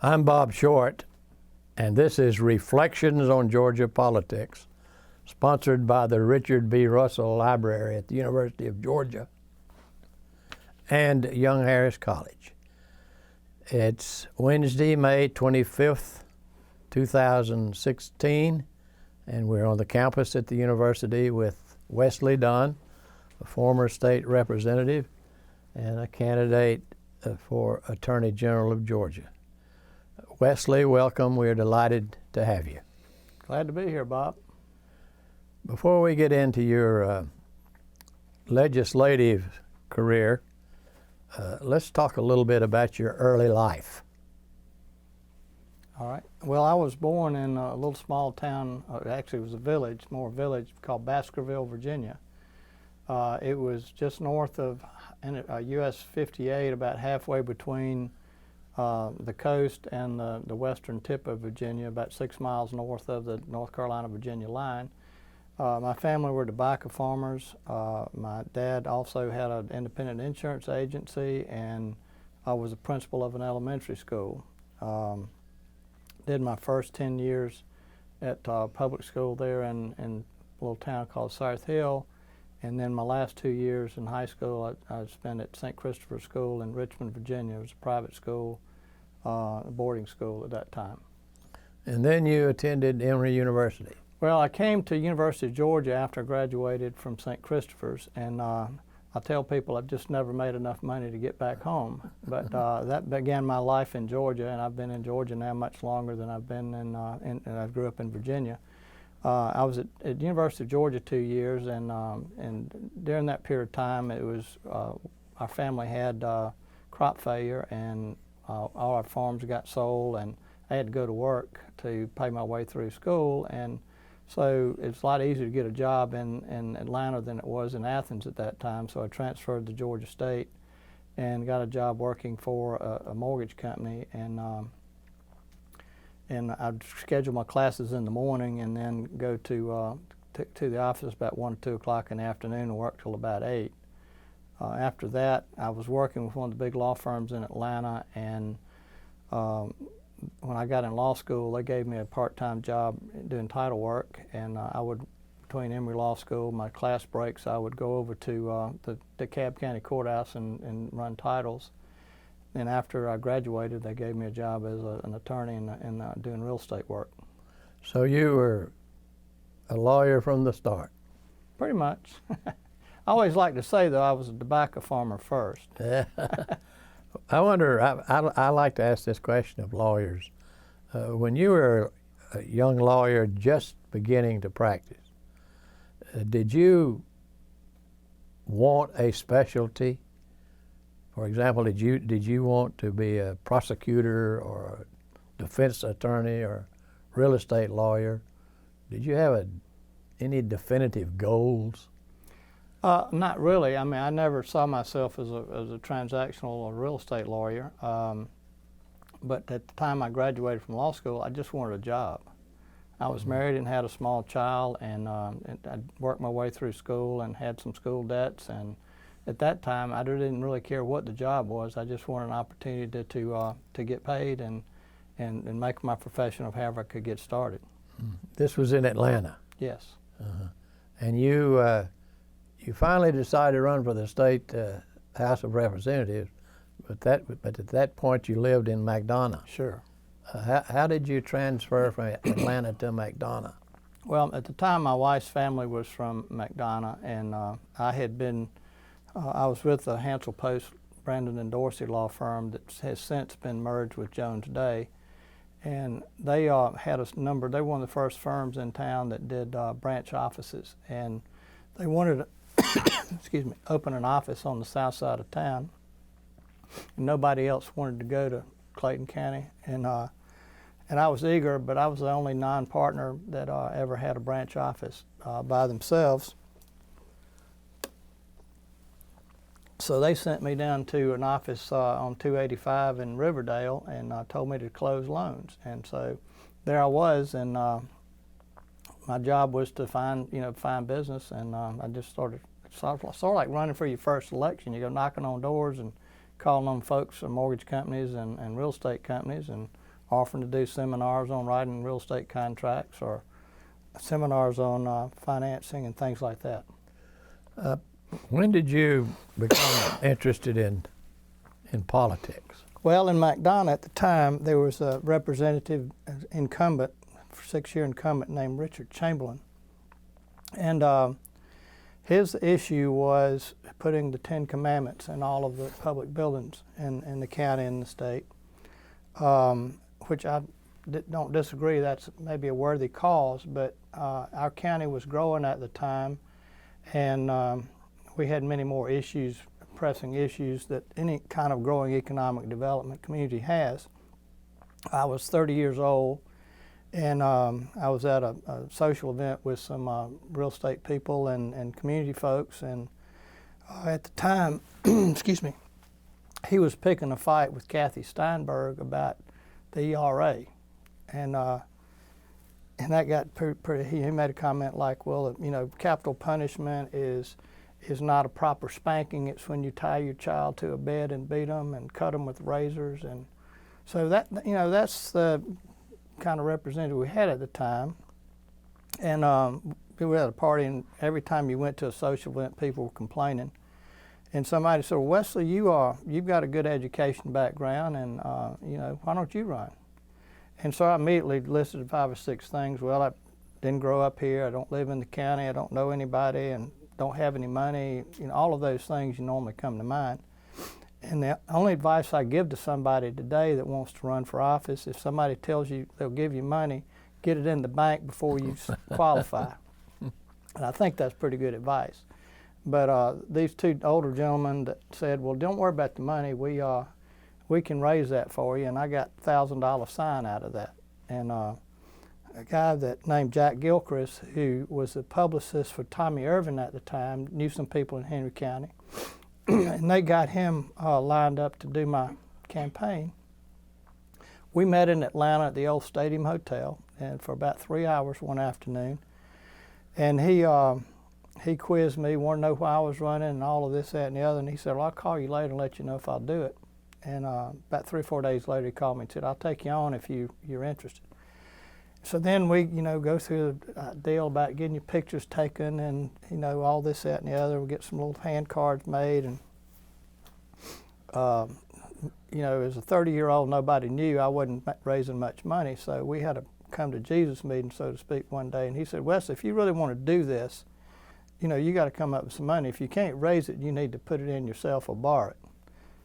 I'm Bob Short, and this is Reflections on Georgia Politics, sponsored by the Richard B. Russell Library at the University of Georgia and Young Harris College. It's Wednesday, May 25th, 2016, and we're on the campus at the university with Wesley Dunn, a former state representative and a candidate for Attorney General of Georgia. Wesley, welcome. We're delighted to have you. Glad to be here, Bob. Before we get into your legislative career, let's talk a little bit about your early life. All right. Well, I was born in a little small town, actually it was a village, more village, called Baskerville, Virginia. It was just north of US 58, about halfway between the coast and the western tip of Virginia, about 6 miles north of the North Carolina-Virginia line. My family were tobacco farmers. My dad also had an independent insurance agency, and I was a principal of an elementary school. Did my first 10 years at public school there in a little town called South Hill, and then my last 2 years in high school I spent at St. Christopher's School in Richmond, Virginia. It was a private school, a boarding school at that time. And then you attended Emory University. Well, I came to University of Georgia after I graduated from St. Christopher's, and I tell people I've just never made enough money to get back home. But that began my life in Georgia, and I've been in Georgia now much longer than I've been and I grew up in Virginia. I was at University of Georgia 2 years, and during that period of time, it was our family had crop failure, and all our farms got sold, and I had to go to work to pay my way through school. And so it's a lot easier to get a job in Atlanta than it was in Athens at that time. So I transferred to Georgia State and got a job working for a mortgage company. And I'd schedule my classes in the morning and then go to the office about 1 or 2 o'clock in the afternoon and work till about 8. After that, I was working with one of the big law firms in Atlanta, and when I got in law school, they gave me a part-time job doing title work, and I would, between Emory Law School, my class breaks, I would go over to the DeKalb County Courthouse and run titles. And after I graduated, they gave me a job as an attorney and doing real estate work. So you were a lawyer from the start? Pretty much. I always like to say, though, I was a tobacco farmer first. I wonder, I like to ask this question of lawyers. When you were a young lawyer just beginning to practice, did you want a specialty? For example, did you want to be a prosecutor or a defense attorney or real estate lawyer? Did you have any definitive goals? Not really. I mean, I never saw myself as a transactional or real estate lawyer. But at the time I graduated from law school, I just wanted a job. I was married and had a small child, and I worked my way through school and had some school debts. And at that time, I didn't really care what the job was. I just wanted an opportunity to get paid and make my profession of however I could get started. This was in Atlanta? Yes. And you finally decided to run for the state House of Representatives, but at that point you lived in McDonough. Sure. How did you transfer from Atlanta to McDonough? Well, at the time my wife's family was from McDonough, and I was with the Hansel Post, Brandon and Dorsey law firm that has since been merged with Jones Day. And they had a number, they were one of the first firms in town that did branch offices. And they wanted to open an office on the south side of town. And nobody else wanted to go to Clayton County. And I was eager, but I was the only non-partner that ever had a branch office by themselves. So they sent me down to an office on 285 in Riverdale and told me to close loans. And so there I was, and my job was to find business, and I just started sort of like running for your first election. You go knocking on doors and calling on folks from mortgage companies and real estate companies and offering to do seminars on writing real estate contracts or seminars on financing and things like that. When did you become interested in politics? Well, in McDonough at the time, there was a representative incumbent, 6-year incumbent named Richard Chamberlain. And his issue was putting the 10 Commandments in all of the public buildings in the county and the state, which I don't disagree. That's maybe a worthy cause, but our county was growing at the time, and we had many more issues, pressing issues that any kind of growing economic development community has. I was 30 years old, and I was at a social event with some real estate people and community folks, and at the time, excuse me, he was picking a fight with Kathy Steinberg about the ERA, and that got pretty. He made a comment like, "Well, you know, capital punishment is not a proper spanking. It's when you tie your child to a bed and beat them and cut them with razors." And so that, you know, that's the kind of representative we had at the time. And we were at a party, and every time you went to a social event, people were complaining. And somebody said, "Well, Wesley, you've got a good education background, and you know, why don't you run?" And so I immediately listed 5 or 6 things. Well, I didn't grow up here. I don't live in the county. I don't know anybody, and don't have any money. You know, all of those things you normally come to mind. And the only advice I give to somebody today that wants to run for office, if somebody tells you they'll give you money, get it in the bank before you qualify. And I think that's pretty good advice. But these 2 older gentlemen that said, "Well, don't worry about the money. We can raise that for you." And I got $1,000 sign out of that. And a guy that named Jack Gilchrist, who was the publicist for Tommy Irvin at the time, knew some people in Henry County, and they got him lined up to do my campaign. We met in Atlanta at the old Stadium Hotel, and for about 3 hours one afternoon, and he quizzed me, wanted to know why I was running and all of this, that, and the other, and he said, "Well, I'll call you later and let you know if I'll do it." And about 3 or 4 days later, he called me and said, "I'll take you on if you're interested." So then we, you know, go through a deal about getting your pictures taken and, you know, all this, that, and the other. We get some little hand cards made, and you know, as a 30-year-old, nobody knew I wasn't raising much money, so we had a come to Jesus meeting, so to speak, one day, and he said, "Wesley, if you really want to do this, you know, you got to come up with some money. If you can't raise it, you need to put it in yourself or borrow it."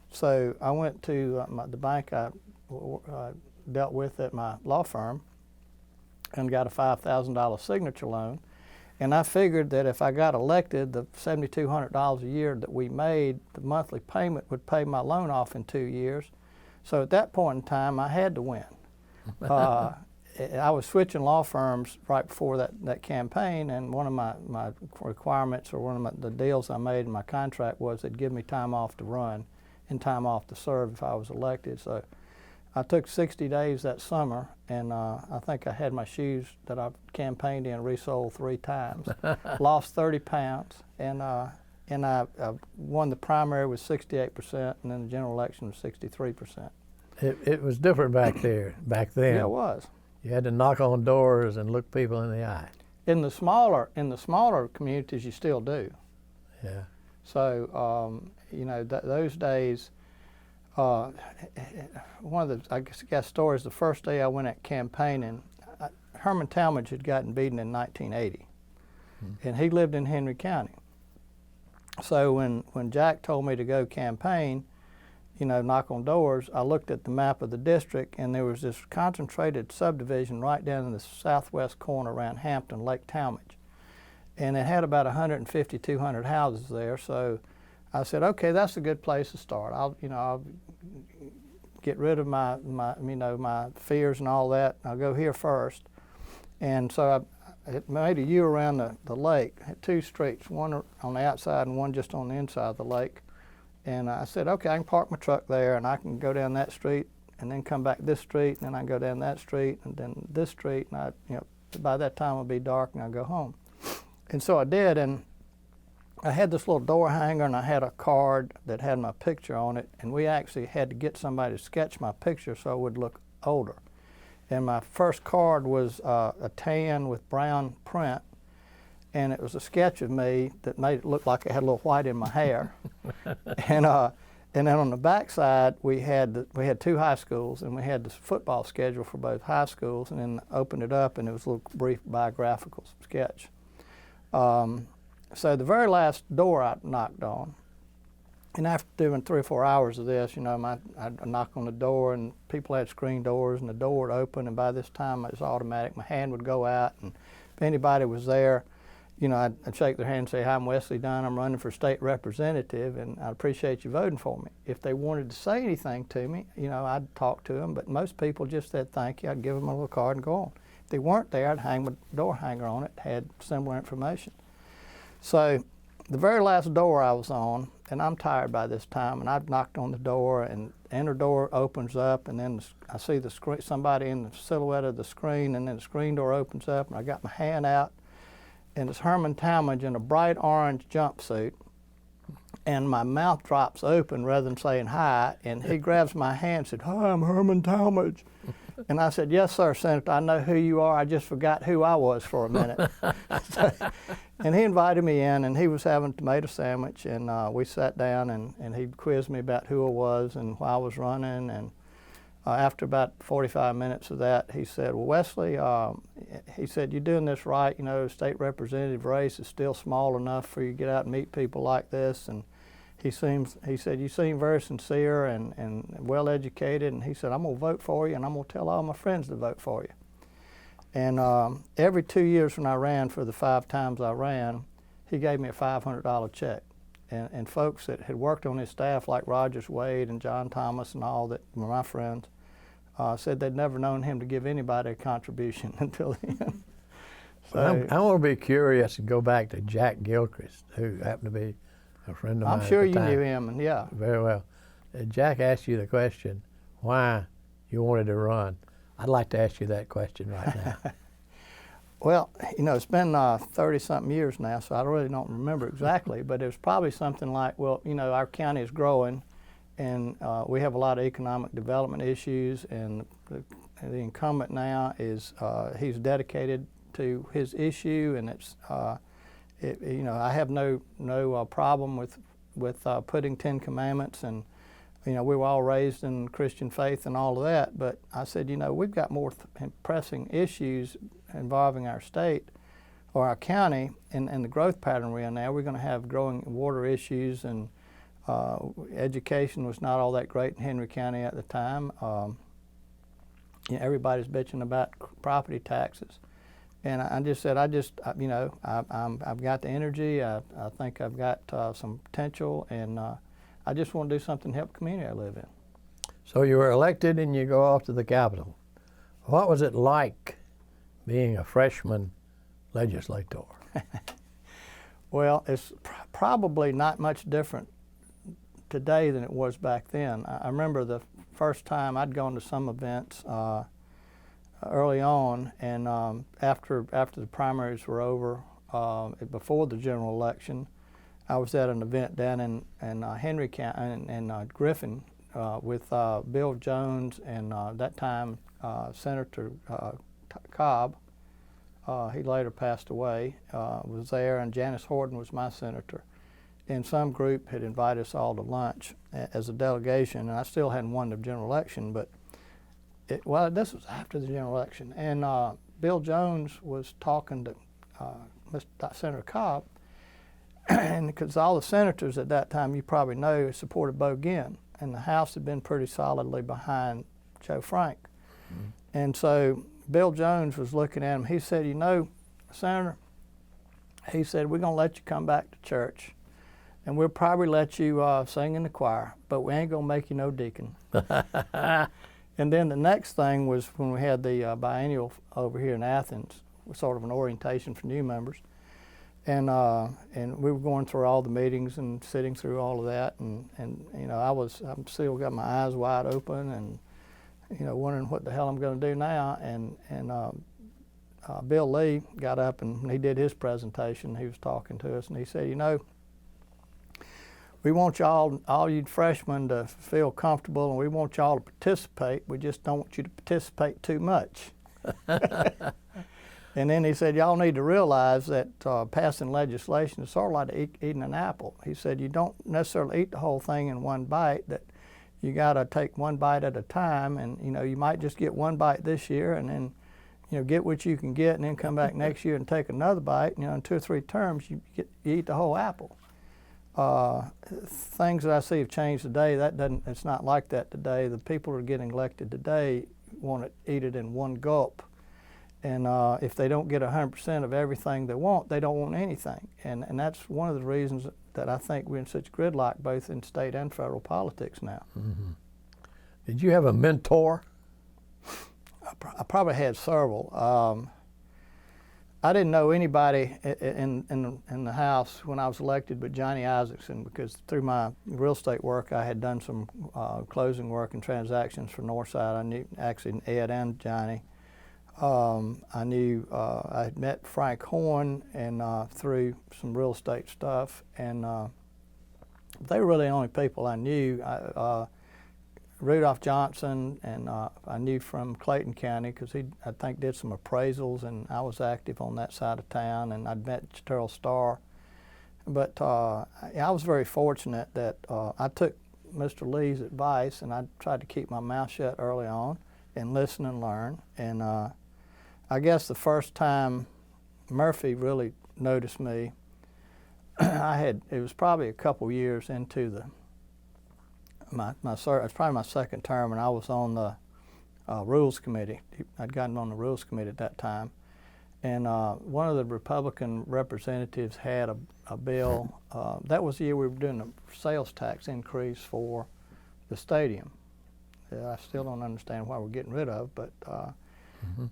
So I went to the bank I dealt with at my law firm and got a $5,000 signature loan. And I figured that if I got elected, the $7,200 a year that we made, the monthly payment would pay my loan off in 2 years. So at that point in time, I had to win. I was switching law firms right before that campaign, and one of my requirements, or one of the deals I made in my contract, was they'd give me time off to run and time off to serve if I was elected. So I took 60 days that summer, and I think I had my shoes that I campaigned in resold 3 times. Lost 30 pounds, and I won the primary with 68%, and then the general election was 63%. It was different back then. Yeah, it was. You had to knock on doors and look people in the eye. In the smaller communities, you still do. Yeah. So you know, those days. One of the, I guess, stories, the first day I went out campaigning, Herman Talmadge had gotten beaten in 1980, and he lived in Henry County. So when Jack told me to go campaign, you know, knock on doors, I looked at the map of the district, and there was this concentrated subdivision right down in the southwest corner around Hampton, Lake Talmadge. And it had about 150, 200 houses there, so I said, okay, that's a good place to start. I'll get rid of my fears and all that. I'll go here first. And so I made a U around the lake. I had 2 streets, one on the outside and one just on the inside of the lake. And I said, okay, I can park my truck there, and I can go down that street, and then come back this street, and then I can go down that street, and then this street, and by that time it'll be dark, and I'll go home. And so I did, and I had this little door hanger, and I had a card that had my picture on it, and we actually had to get somebody to sketch my picture so it would look older. And my first card was a tan with brown print, and it was a sketch of me that made it look like I had a little white in my hair. And then on the back side, we had two high schools, and we had the football schedule for both high schools, and then opened it up, and it was a little brief biographical sketch. So the very last door I knocked on, and after doing 3 or 4 hours of this, you know, I'd knock on the door, and people had screen doors, and the door would open, and by this time it was automatic. My hand would go out, and if anybody was there, you know, I'd shake their hand and say, "Hi, I'm Wesley Dunn. I'm running for state representative, and I appreciate you voting for me." If they wanted to say anything to me, you know, I'd talk to them, but most people just said thank you. I'd give them a little card and go on. If they weren't there, I'd hang my door hanger on it, had similar information. So the very last door I was on, and I'm tired by this time, and I've knocked on the door, and the inner door opens up, and then I see the screen, somebody in the silhouette of the screen, and then the screen door opens up, and I got my hand out, and it's Herman Talmadge in a bright orange jumpsuit, and my mouth drops open rather than saying hi, and he grabs my hand and said, "Hi, I'm Herman Talmadge." And I said, "Yes, sir, Senator, I know who you are. I just forgot who I was for a minute." And he invited me in, and he was having a tomato sandwich, and we sat down, and he quizzed me about who I was and why I was running. And after about 45 minutes of that, he said, "Well, Wesley," he said, "you're doing this right. You know, state representative race is still small enough for you to get out and meet people like this." And he said, "You seem very sincere and well educated." And he said, "I'm going to vote for you, and I'm going to tell all my friends to vote for you." And every 2 years when I ran, for the 5 times I ran, he gave me a $500 check. And folks that had worked on his staff, like Rogers Wade and John Thomas and all that were my friends, said they'd never known him to give anybody a contribution until then. So, I want to be curious and go back to Jack Gilchrist, who happened to be a friend of mine. I'm sure at the you time. knew him, and yeah. Very well. Jack asked you the question, why you wanted to run. I'd like to ask you that question right now. Well, you know, it's been 30-something years now, so I really don't remember exactly, but it was probably something like, well, you know, our county is growing, and we have a lot of economic development issues, and the incumbent now is, he's dedicated to his issue, and it's, you know, I have no problem with putting 10 Commandments, and you know, we were all raised in Christian faith and all of that, but I said, you know, we've got more pressing issues involving our state or our county and the growth pattern we're in now. We're going to have growing water issues, and education was not all that great in Henry County at the time. You know, everybody's bitching about property taxes. And I just said, you know, I've got the energy, I think I've got some potential, and I just want to do something to help the community I live in. So you were elected and you go off to the Capitol. What was it like being a freshman legislator? Well, it's probably not much different today than it was back then. I remember the first time I'd gone to some events early on, and after the primaries were over, before the general election, I was at an event down in Henry County and Griffin with Bill Jones and that time Senator Cobb. He later passed away. Was there, and Janice Horton was my senator. And some group had invited us all to lunch as a delegation, and I still hadn't won the general election, but well, this was after the general election. And Bill Jones was talking to Senator Cobb, and because all the senators at that time, you probably know, supported Bo Ginn, and the House had been pretty solidly behind Joe Frank. Mm-hmm. And so Bill Jones was looking at him. He said, "You know, Senator," he said, "we're going to let you come back to church, and we'll probably let you sing in the choir, but we ain't going to make you no deacon." And then the next thing was when we had the biennial over here in Athens, sort of an orientation for new members. And we were going through all the meetings and sitting through all of that, and you know, I'm still got my eyes wide open, and you know, wondering what the hell I'm going to do now. And Bill Lee got up and he did his presentation. He was talking to us, and he said, "You know, we want y'all, all you freshmen, to feel comfortable, and we want y'all to participate. We just don't want you to participate too much. And then he said, y'all need to realize that passing legislation is sort of like eating an apple. He said, you don't necessarily eat the whole thing in one bite, that you got to take one bite at a time, and you might just get one bite this year, and then get what you can get, and then come back next year and take another bite. In 2 or 3 terms, you eat the whole apple. Things that I see have changed today. It's not like that today. The people who are getting elected today want to eat it in one gulp. And if they don't get 100% of everything they want, they don't want anything. And that's one of the reasons that I think we're in such gridlock, both in state and federal politics now. Mm-hmm. Did you have a mentor? I probably had several. I didn't know anybody in the House when I was elected but Johnny Isaacson, because through my real estate work I had done some closing work and transactions for Northside. I knew actually Ed and Johnny. I knew I had met Frank Horn and through some real estate stuff, and they were really the only people I knew. Rudolph Johnson, and I knew from Clayton County, because he, I think, did some appraisals, and I was active on that side of town, and I'd met Terrell Starr. But I was very fortunate that I took Mr. Lee's advice, and I tried to keep my mouth shut early on and listen and learn. And I guess the first time Murphy really noticed me, it was probably a couple years into it was probably my second term, and I was on the Rules Committee. I'd gotten on the Rules Committee at that time. And one of the Republican representatives had a bill. That was the year we were doing a sales tax increase for the stadium. I still don't understand why we're getting rid of, but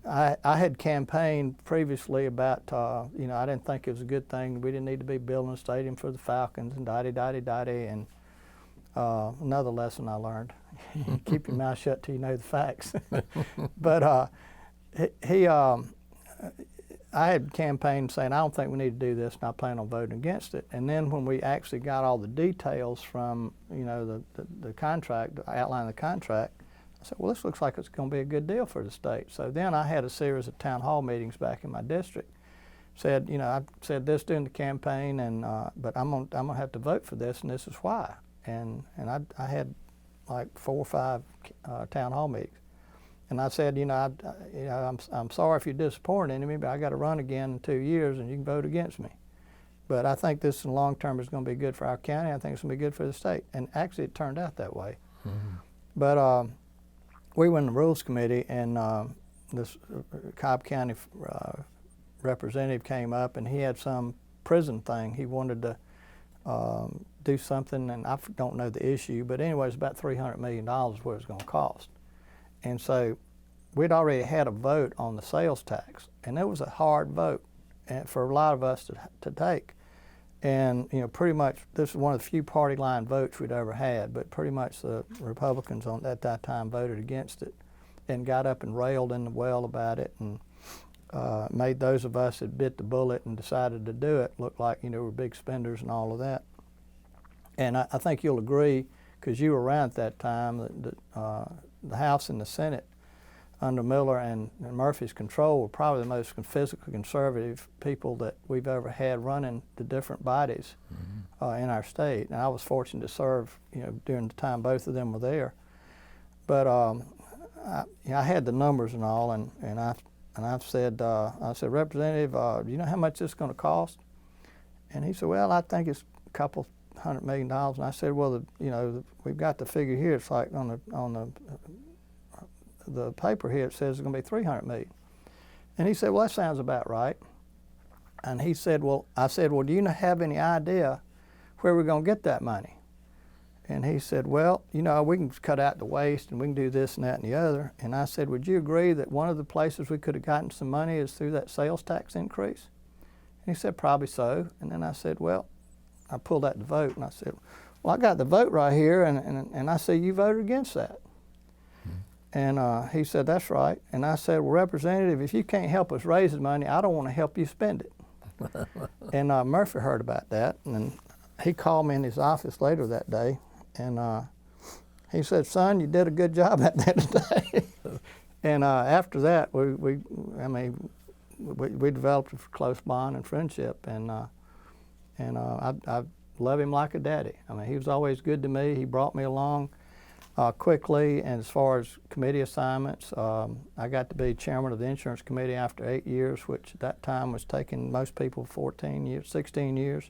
I had campaigned previously about, I didn't think it was a good thing. We didn't need to be building a stadium for the Falcons and da-de-da-de-da-de. And another lesson I learned, keep your mouth shut till you know the facts. But I had campaigned saying, I don't think we need to do this, and I plan on voting against it. And then when we actually got all the details from, the contract, outline of the contract, I said, well, this looks like it's going to be a good deal for the state. So then I had a series of town hall meetings back in my district. I said this during the campaign, and but I'm gonna have to vote for this, and this is why. And I had like 4 or 5 town hall meetings. And I said, I'm sorry if you're disappointed in me, but I got to run again in 2 years, and you can vote against me. But I think this in the long term is going to be good for our county. I think it's going to be good for the state. And actually, it turned out that way. Mm-hmm. But we went in the Rules Committee, and this Cobb County representative came up, and he had some prison thing. He wanted to do something, and I don't know the issue, but anyway, it's about $300 million is what it was going to cost. And so we'd already had a vote on the sales tax, and it was a hard vote for a lot of us to take. And pretty much this is one of the few party line votes we'd ever had, but pretty much the Republicans at that time voted against it and got up and railed in the well about it, and made those of us that bit the bullet and decided to do it look like we're big spenders and all of that. And I think you'll agree, because you were around at that time, that the House and the Senate under Miller and Murphy's control were probably the most physically conservative people that we've ever had running the different bodies in our state. And I was fortunate to serve, during the time both of them were there. But I had the numbers and all, and I've said, Representative, do you know how much this is going to cost? And he said, well, I think it's a couple $100 million. And I said, well, we've got the figure here. It's like on the paper here, it says it's going to be $300 million. And he said, well, that sounds about right. And he said, I said, do you have any idea where we're going to get that money? And he said, well, we can cut out the waste, and we can do this and that and the other. And I said, would you agree that one of the places we could have gotten some money is through that sales tax increase? And he said, probably so. And then I said, well, I pulled out the vote, and I said, well, I got the vote right here, and I see you voted against that. And he said, that's right. And I said, well, Representative, if you can't help us raise the money, I don't want to help you spend it. And Murphy heard about that, and he called me in his office later that day, and he said, "Son, you did a good job at that today." And after that, we developed a close bond and friendship, and I love him like a daddy. I mean, he was always good to me. He brought me along quickly, and as far as committee assignments, I got to be chairman of the insurance committee after 8 years, which at that time was taking most people 14 years, 16 years.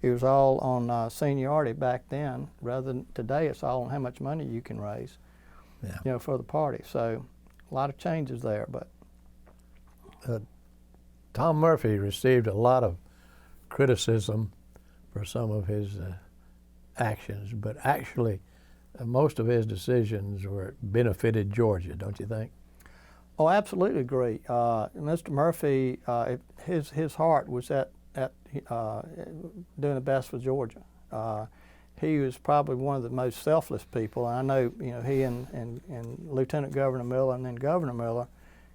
It was all on seniority back then, rather than today it's all on how much money you can raise, for the party. So a lot of changes there, but. Tom Murphy received a lot of criticism for some of his actions, but actually most of his decisions benefited Georgia, don't you think? Oh, absolutely agree. Mr. Murphy, his heart was at doing the best for Georgia. He was probably one of the most selfless people. And I know, he and Lieutenant Governor Miller and then Governor Miller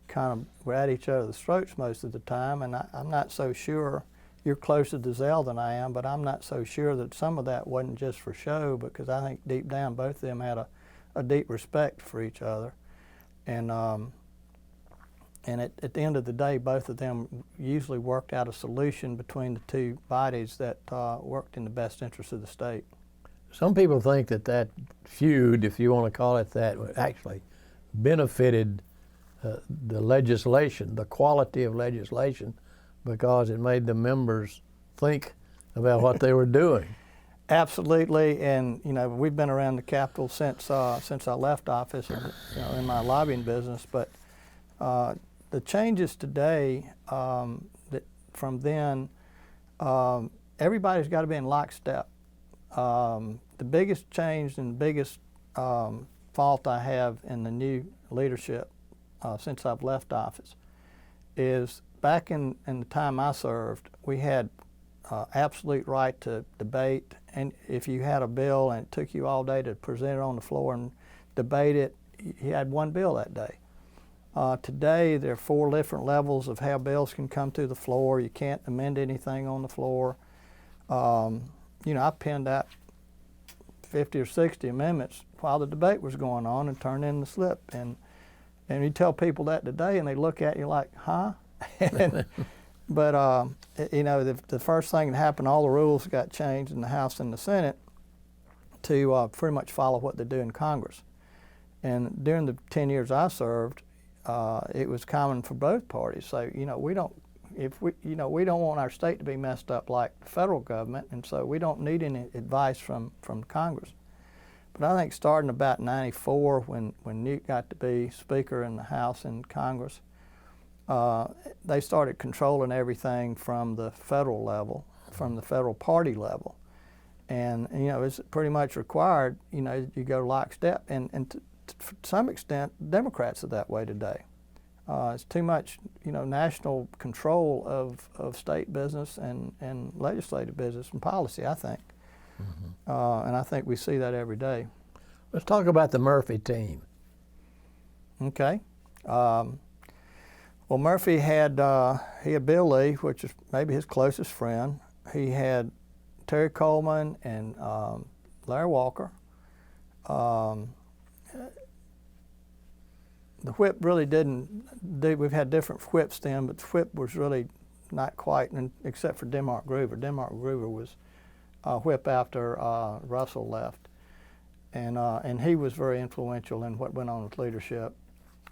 kind of were at each other's throats most of the time. And I'm not so sure. You're closer to Zell than I am, but I'm not so sure that some of that wasn't just for show, because I think deep down both of them had a deep respect for each other. And at the end of the day, both of them usually worked out a solution between the two bodies that worked in the best interest of the state. Some people think that feud, if you want to call it that, actually benefited the legislation, the quality of legislation, because it made the members think about what they were doing. Absolutely, and we've been around the Capitol since I left office, in my lobbying business. But the changes today, that from then, everybody's got to be in lockstep. The biggest change and the biggest fault I have in the new leadership since I've left office is back in the time I served, we had absolute right to debate, and if you had a bill and it took you all day to present it on the floor and debate it, you had one bill that day. Today, there are 4 different levels of how bills can come to the floor. You can't amend anything on the floor. I penned out 50 or 60 amendments while the debate was going on and turned in the slip. And you tell people that today, and they look at you like, huh? But the first thing that happened, all the rules got changed in the House and the Senate to pretty much follow what they do in Congress. And during the 10 years I served, it was common for both parties. So we don't want our state to be messed up like the federal government, and so we don't need any advice from Congress. But I think starting about '94, when Newt got to be Speaker in the House and Congress, they started controlling everything from the federal level, from the federal party level. And it's pretty much required, you go lockstep. And to some extent, Democrats are that way today. It's too much, national control of state business and legislative business and policy, I think. Mm-hmm. And I think we see that every day. Let's talk about the Murphy team. Okay. Well, Murphy had Bill Lee, which is maybe his closest friend. He had Terry Coleman and Larry Walker. The whip really we've had different whips then, but the whip was really not quite, except for Denmark Groover. Denmark Groover was whip after Russell left. And he was very influential in what went on with leadership.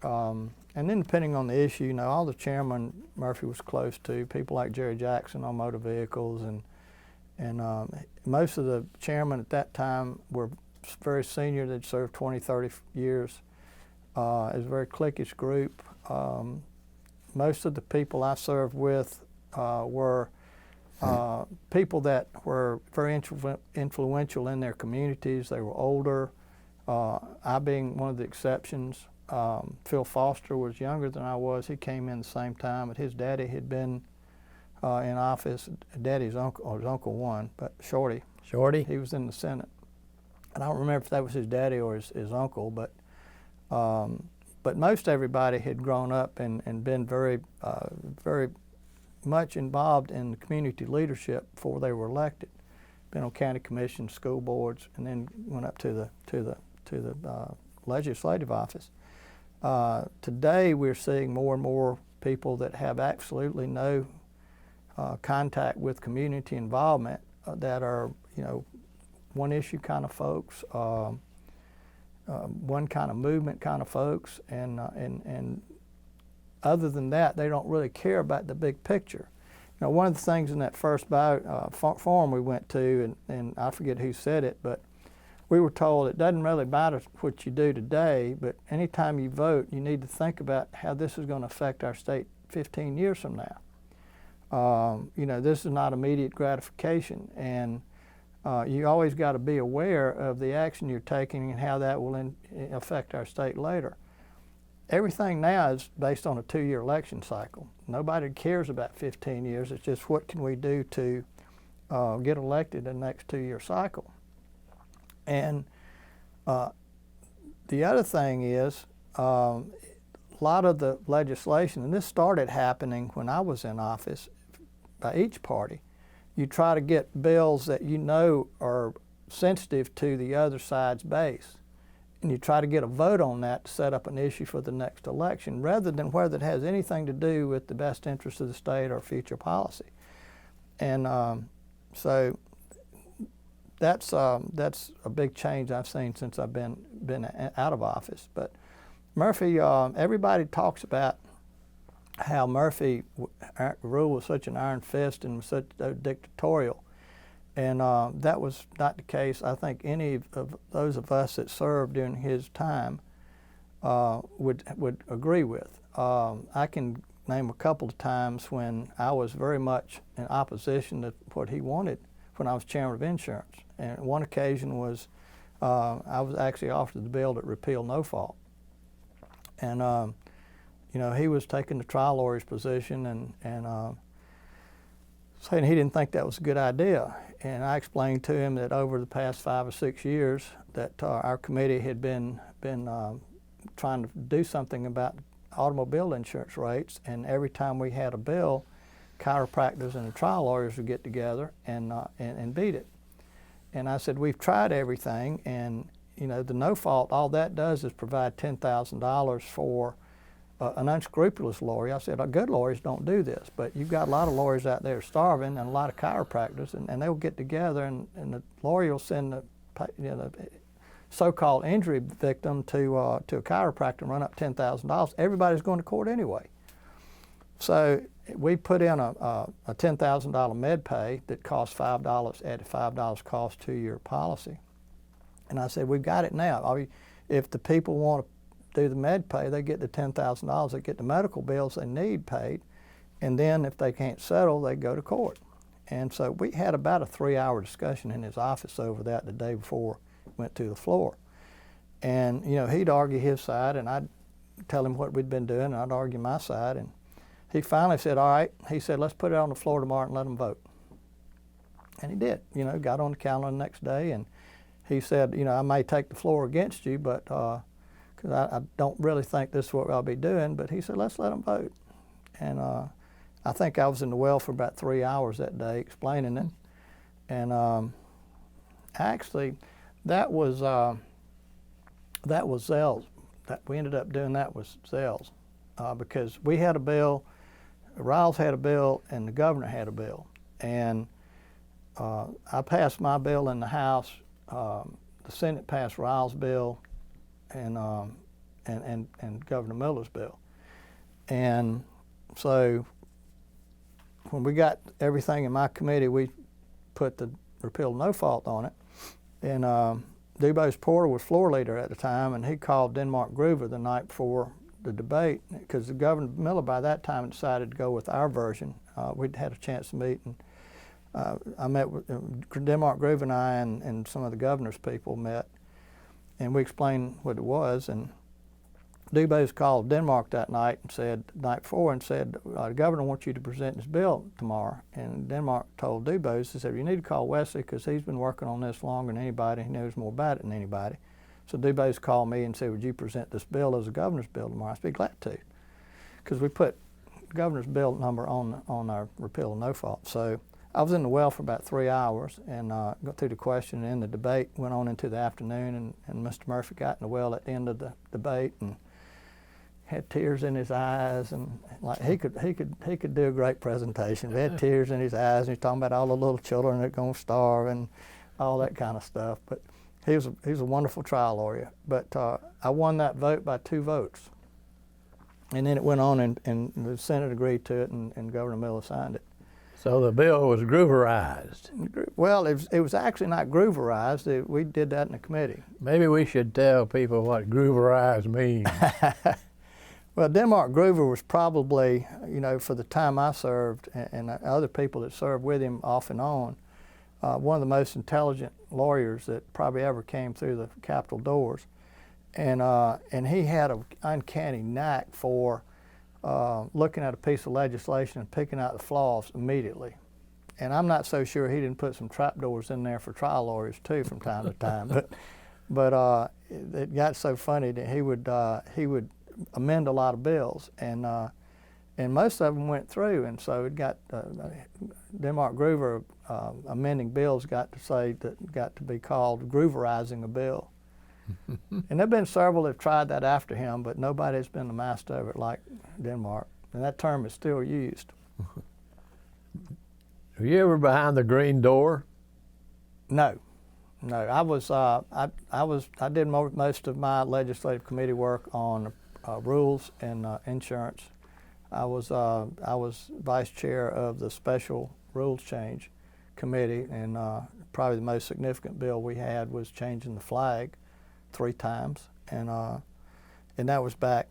And then depending on the issue, all the chairmen Murphy was close to, people like Jerry Jackson on motor vehicles, and most of the chairmen at that time were very senior. They'd served 20, 30 years. It was a very cliquish group. Most of the people I served with were people that were very influential in their communities. They were older, I being one of the exceptions. Phil Foster was younger than I was. He came in the same time, but his daddy had been in office. Daddy's uncle, or his uncle one, but Shorty. Shorty? He was in the Senate. I don't remember if that was his daddy or his uncle, but most everybody had grown up and been very, very much involved in community leadership before they were elected. been on county commissions, school boards, and then went up to the legislative office. Today, we're seeing more and more people that have absolutely no contact with community involvement that are, one issue kind of folks, one kind of movement kind of folks, and other than that, they don't really care about the big picture. One of the things in that first forum we went to, and I forget who said it, but we were told it doesn't really matter what you do today, but anytime you vote, you need to think about how this is going to affect our state 15 years from now. This is not immediate gratification, and you always got to be aware of the action you're taking and how that will affect our state later. Everything now is based on a 2-year election cycle. Nobody cares about 15 years. It's just what can we do to get elected in the next 2-year cycle. And the other thing is a lot of the legislation, and this started happening when I was in office by each party, you try to get bills that are sensitive to the other side's base. And you try to get a vote on that to set up an issue for the next election, rather than whether it has anything to do with the best interest of the state or future policy. And so that's a big change I've seen since I've been out of office. But Murphy, everybody talks about how Murphy ruled with such an iron fist and was such dictatorial. And that was not the case. I think any of those of us that served during his time would agree with. I can name a couple of times when I was very much in opposition to what he wanted when I was chairman of insurance. And one occasion was I was actually offered the bill that repealed no fault. And he was taking the trial lawyer's position and saying he didn't think that was a good idea. And I explained to him that over the past 5 or 6 years that our committee had been trying to do something about automobile insurance rates, and every time we had a bill, chiropractors and the trial lawyers would get together and beat it. And I said, we've tried everything, and the no fault, all that does is provide $10,000 for an unscrupulous lawyer. I said, good lawyers don't do this, but you've got a lot of lawyers out there starving and a lot of chiropractors, and they'll get together and the lawyer will send the so-called injury victim to a chiropractor and run up $10,000. Everybody's going to court anyway. So we put in a $10,000 med pay that costs $5, added $5 cost to your policy. And I said, we've got it now. If the people want to do the med pay, they get the $10,000, they get the medical bills they need paid, and then if they can't settle, they go to court. And so we had about a 3-hour discussion in his office over that the day before we went to the floor. And he'd argue his side, and I'd tell him what we'd been doing, and I'd argue my side. And he finally said, all right, he said, let's put it on the floor tomorrow and let them vote. And he did, got on the calendar the next day, and he said, I may take the floor against you, but because I don't really think this is what I'll be doing, but he said, let's let them vote. And I think I was in the well for about 3 hours that day explaining it. And actually, that was Zell's. That we ended up doing that was Zell's because we had a bill, Riles had a bill, and the governor had a bill. And I passed my bill in the House. The Senate passed Riles' bill, and Governor Miller's bill. And so when we got everything in my committee, we put the repeal no fault on it. And DuBose Porter was floor leader at the time, and he called Denmark Groover the night before the debate because the Governor Miller by that time decided to go with our version. We'd had a chance to meet, and I met with Denmark Groover and I and some of the governor's people met, and we explained what it was. And DuBose called Denmark that night and said, the night before, and said, the governor wants you to present this bill tomorrow. And Denmark told DuBose, he said, you need to call Wesley because he's been working on this longer than anybody. He knows more about it than anybody. So DuBose called me and said, would you present this bill as a governor's bill tomorrow? I'd be glad to, because we put governor's bill number on our repeal of no fault. So I was in the well for about 3 hours and got through the question, and then the debate went on into the afternoon, and Mr. Murphy got in the well at the end of the debate and had tears in his eyes, and like he could do a great presentation. He had tears in his eyes, and he's talking about all the little children that are going to starve and all that kind of stuff. But he was a wonderful trial lawyer. But I won that vote by 2 votes, and then it went on, and the Senate agreed to it, and Governor Miller signed it. So the bill was grooverized. Well, it was actually not grooverized. We did that in the committee. Maybe we should tell people what grooverized means. Well, Denmark Groover was probably, for the time I served and other people that served with him off and on, one of the most intelligent lawyers that probably ever came through the Capitol doors. And he had an uncanny knack for looking at a piece of legislation and picking out the flaws immediately. And I'm not so sure he didn't put some trapdoors in there for trial lawyers too from time to time. But it got so funny that he would amend a lot of bills, and most of them went through, and so it got Denmark Groover amending bills got to be called grooverizing a bill. And there've been several that tried that after him, but nobody's been the master of it like Denmark, and that term is still used. Were you ever behind the green door? No. I did most of my legislative committee work on rules and insurance. I was vice chair of the special rules change committee, and probably the most significant bill we had was changing the flag 3 times, and that was back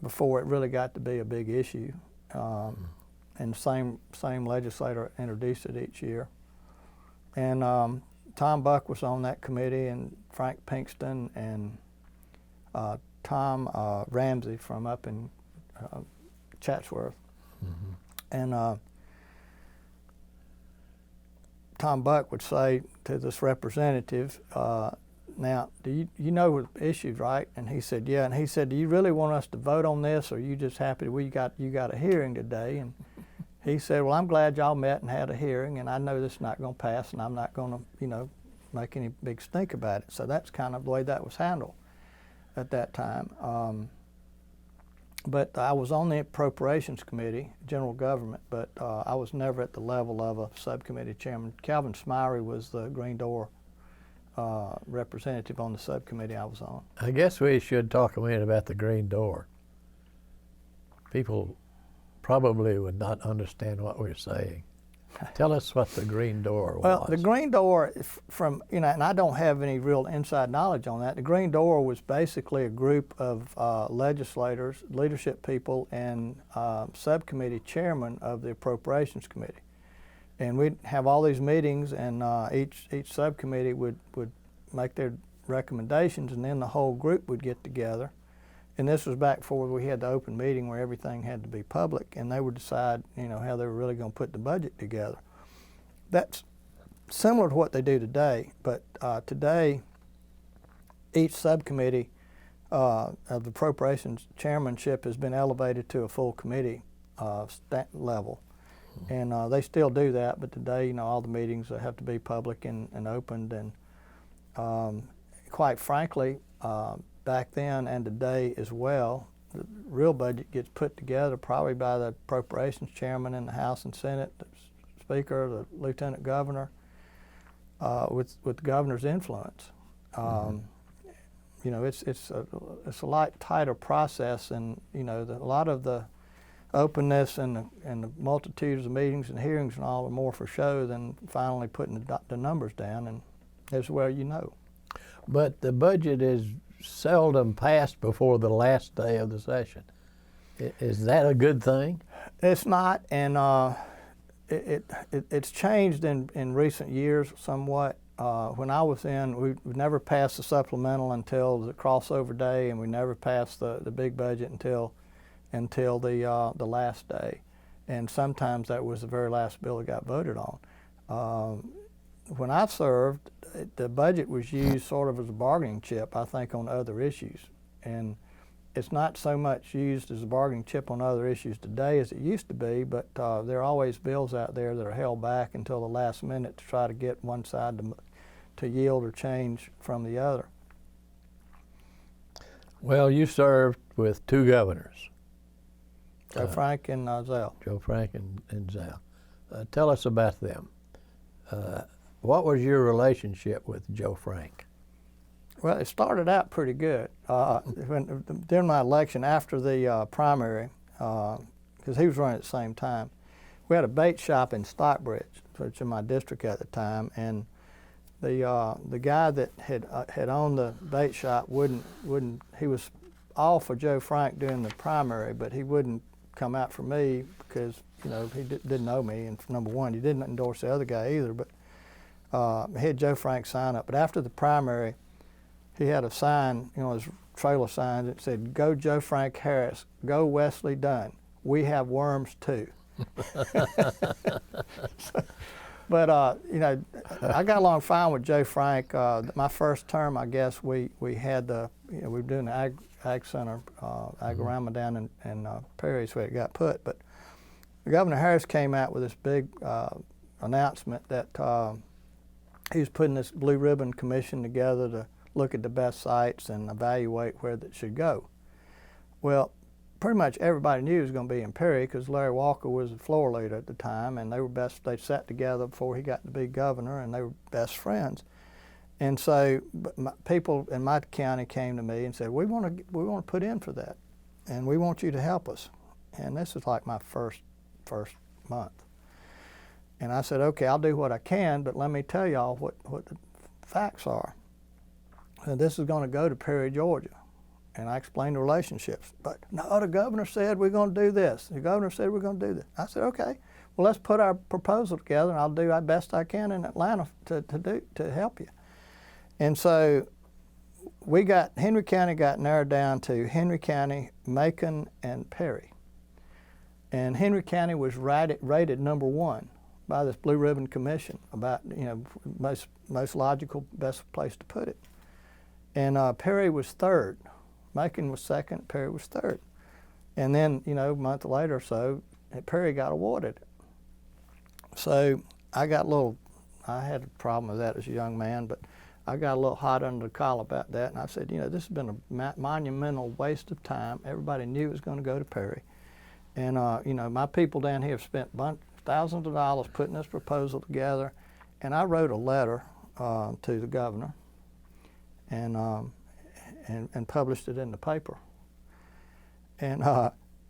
before it really got to be a big issue. And the same legislator introduced it each year. And Tom Buck was on that committee, and Frank Pinkston, and Tom Ramsey from up in Chatsworth. And Tom Buck would say to this representative, now, do you know the issues, right? And he said, yeah. And he said, do you really want us to vote on this, or are you just happy that you got a hearing today? And he said, well, I'm glad y'all met and had a hearing, and I know this is not going to pass, and I'm not going to, make any big stink about it. So that's kind of the way that was handled at that time. But I was on the Appropriations Committee, General Government, but I was never at the level of a subcommittee chairman. Calvin Smyrie was the Green Door representative on the subcommittee I was on. I guess we should talk a minute about the green door. People probably would not understand what we're saying. Tell us what the green door was. Well, the green door, and I don't have any real inside knowledge on that. The green door was basically a group of legislators, leadership people, and subcommittee chairman of the Appropriations Committee. And we'd have all these meetings, and each subcommittee would make their recommendations, and then the whole group would get together. And this was back before we had the open meeting where everything had to be public, and they would decide, how they were really going to put the budget together. That's similar to what they do today, but today each subcommittee of the appropriations chairmanship has been elevated to a full committee level. And they still do that, but today, all the meetings have to be public and opened. And quite frankly, back then and today as well, the real budget gets put together probably by the appropriations chairman in the House and Senate, the Speaker, the Lieutenant Governor, with the governor's influence. It's a lot tighter process, and a lot of the openness and the multitudes of meetings and hearings and all are more for show than finally putting the numbers down, and as well But the budget is seldom passed before the last day of the session. Is that a good thing? It's not, and it's changed in recent years somewhat. When I was in, we never passed the supplemental until the crossover day, and we never passed the big budget until the last day, and sometimes that was the very last bill that got voted on. When I served, the budget was used sort of as a bargaining chip, I think, on other issues, and it's not so much used as a bargaining chip on other issues today as it used to be, but there are always bills out there that are held back until the last minute to try to get one side to yield or change from the other. Well, you served with two governors. Joe Frank and Zell. Joe Frank and Zell. Tell us about them. What was your relationship with Joe Frank? Well, it started out pretty good. During my election, after the primary, because he was running at the same time, we had a bait shop in Stockbridge, which was in my district at the time, and the guy that had owned the bait shop wouldn't. He was all for Joe Frank during the primary, but he wouldn't come out for me because he didn't know me, and number one, he didn't endorse the other guy either. But he had Joe Frank sign up. But after the primary, he had a sign, his trailer sign that said, "Go Joe Frank Harris, go Wesley Dunn. We have worms too." But I got along fine with Joe Frank. My first term, I guess we had we were doing the ag center, Agorama down in Perry's where it got put. But Governor Harris came out with this big announcement that he was putting this blue ribbon commission together to look at the best sites and evaluate where that should go. Well, pretty much everybody knew it was going to be in Perry because Larry Walker was the floor leader at the time, and they sat together before he got to be governor, and they were best friends. And so people in my county came to me and said, we want to put in for that, and we want you to help us. And this is like my first month. And I said, okay, I'll do what I can, but let me tell y'all what the facts are. And this is going to go to Perry, Georgia. And I explained the relationships. But no, the governor said we're going to do this. The governor said we're going to do this. I said, okay, well, let's put our proposal together, and I'll do the best I can in Atlanta to help you. And so Henry County got narrowed down to Henry County, Macon, and Perry. And Henry County was rated number one by this Blue Ribbon Commission about most logical, best place to put it. And Perry was third. Macon was second, Perry was third. And then, a month later or so, Perry got awarded it. So I had a problem with that as a young man, but I got a little hot under the collar about that, and I said, this has been a monumental waste of time. Everybody knew it was going to go to Perry. And, my people down here have spent thousands of dollars putting this proposal together, and I wrote a letter to the governor and published it in the paper. And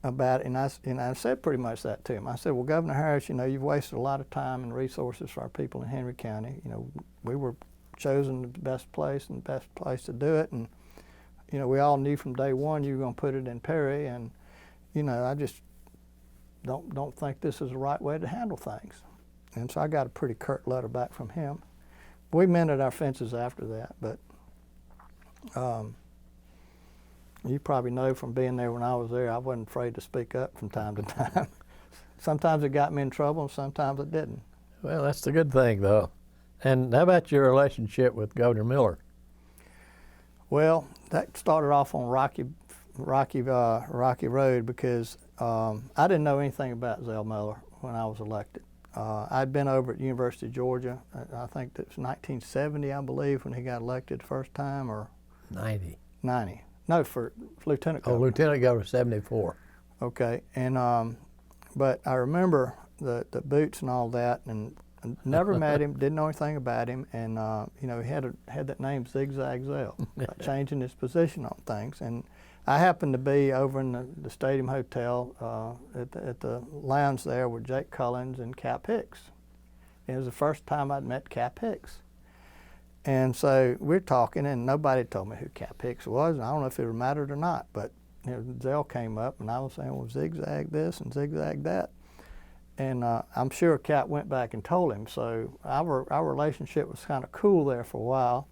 about it, and I said pretty much that to him. I said, well, Governor Harris, you've wasted a lot of time and resources for our people in Henry County. We were chosen the best place to do it, and we all knew from day one you were going to put it in Perry, and I just don't think this is the right way to handle things. And so I got a pretty curt letter back from him. We mended our fences after that, but you probably know from being there when I was there, I wasn't afraid to speak up from time to time. Sometimes it got me in trouble, and sometimes it didn't. Well, that's the good thing, though. And how about your relationship with Governor Miller? Well, that started off on Rocky Road because I didn't know anything about Zell Miller when I was elected. I'd been over at the University of Georgia. I think it was 1970, I believe, when he got elected the first time, or 90. No, for lieutenant governor. Oh, lieutenant governor, 74. Okay, and but I remember the boots and all that, and never met him, didn't know anything about him, and he had that name Zigzag Zell, changing his position on things. And I happened to be over in the Stadium Hotel at the lounge there with Jake Cullins and Cap Hicks. It was the first time I'd met Cap Hicks. And so we're talking, and nobody told me who Cap Hicks was, and I don't know if it mattered or not, but Zell came up, and I was saying, well, zigzag this and zigzag that. And I'm sure Cap went back and told him, so our relationship was kind of cool there for a while.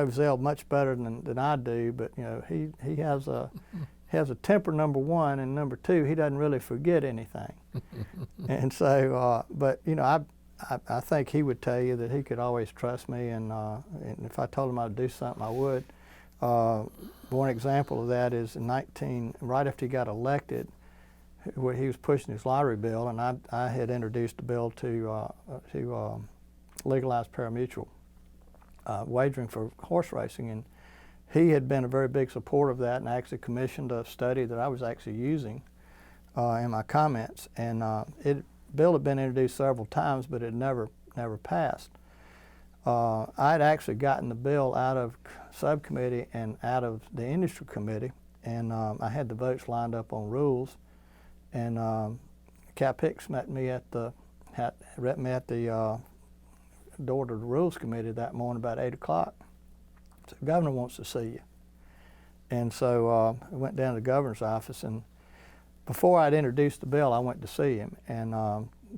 Zell much better than I do, but he has a temper, number one, and number two, he doesn't really forget anything. And so, but I think he would tell you that he could always trust me, and if I told him I'd do something, I would. One example of that is right after he got elected, where he was pushing his lottery bill, and I had introduced a bill to legalize pari-mutuel wagering for horse racing, and he had been a very big supporter of that and actually commissioned a study that I was actually using in my comments. And bill had been introduced several times, but it never passed. I had actually gotten the bill out of subcommittee and out of the industry committee, and I had the votes lined up on rules. And Cap Hicks met me at the door to the rules committee that morning about 8 o'clock. So the governor wants to see you. And so I went down to the governor's office, and before I'd introduced the bill, I went to see him and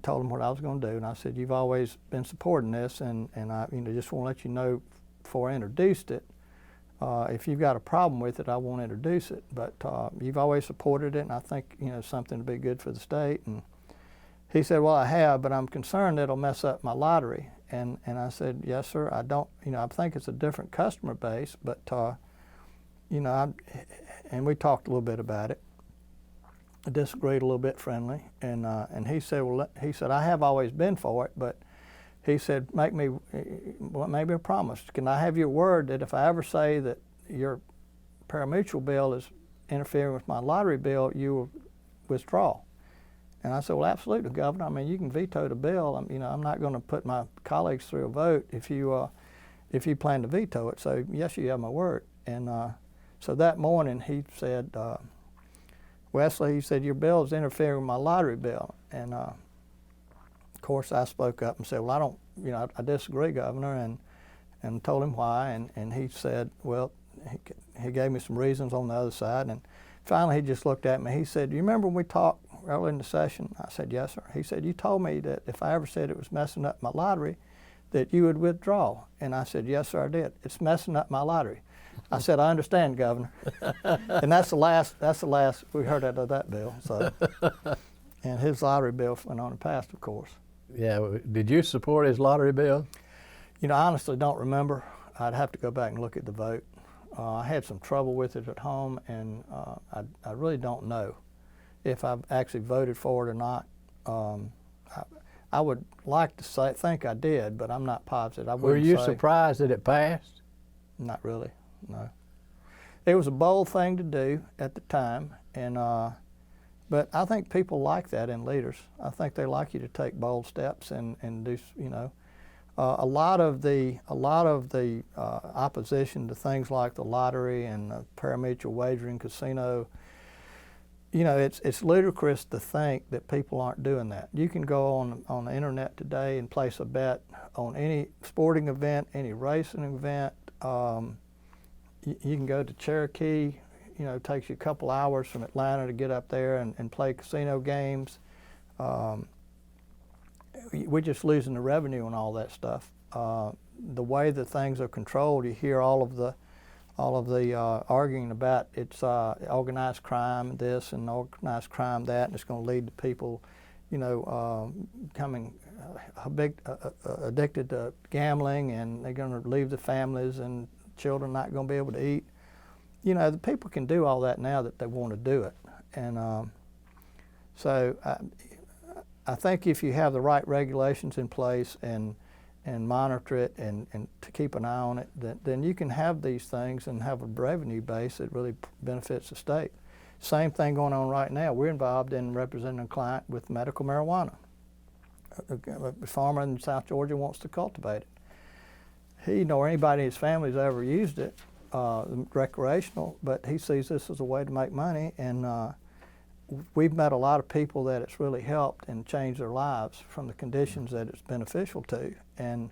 told him what I was going to do. And I said, "You've always been supporting this, and I just want to let you know before I introduced it, if you've got a problem with it, I won't introduce it. But you've always supported it, and I think something to be good for the state." And he said, "Well, I have, but I'm concerned it'll mess up my lottery." And I said, "Yes, sir. I don't. I think it's a different customer base, but and we talked a little bit about it. I disagreed a little bit friendly, and he said, I have always been for it, but." He said, "Make me maybe a promise. Can I have your word that if I ever say that your pari-mutuel bill is interfering with my lottery bill, you will withdraw?" And I said, "Well, absolutely, Governor. I mean, you can veto the bill. I'm not going to put my colleagues through a vote if you plan to veto it. So yes, you have my word." And so that morning he said, "Wesley," he said, "your bill is interfering with my lottery bill." And of course, I spoke up and said, "Well, I don't, I disagree, Governor," and told him why. And he said, well, he gave me some reasons on the other side. And finally, he just looked at me. He said, "Do you remember when we talked early in the session?" I said, "Yes, sir." He said, "You told me that if I ever said it was messing up my lottery, that you would withdraw." And I said, "Yes, sir, I did. It's messing up my lottery." I said, "I understand, Governor." And that's the last we heard out of that bill. So, and his lottery bill went on and passed, of course. Yeah. Did you support his lottery bill? I honestly don't remember. I'd have to go back and look at the vote. I had some trouble with it at home, and I really don't know if I've actually voted for it or not. I would like to think I did, but I'm not positive. Were you surprised that it passed? Not really, no. It was a bold thing to do at the time, and but I think people like that in leaders. I think they like you to take bold steps and do, a lot of the opposition to things like the lottery and pari-mutuel wagering, casino. It's ludicrous to think that people aren't doing that. You can go on the internet today and place a bet on any sporting event, any racing event. You can go to Cherokee. It takes you a couple hours from Atlanta to get up there and play casino games. We're just losing the revenue on all that stuff. The way that things are controlled, you hear all of the arguing about it's organized crime this and organized crime that, and it's going to lead to people, becoming addicted to gambling, and they're going to leave the families, and children not going to be able to eat. The people can do all that now that they want to do it. And so I think if you have the right regulations in place and monitor it and to keep an eye on it, then you can have these things and have a revenue base that really benefits the state. Same thing going on right now. We're involved in representing a client with medical marijuana. A farmer in South Georgia wants to cultivate it. He nor anybody in his family has ever used it. Recreational, but he sees this as a way to make money, and we've met a lot of people that it's really helped and changed their lives from the conditions that it's beneficial to. And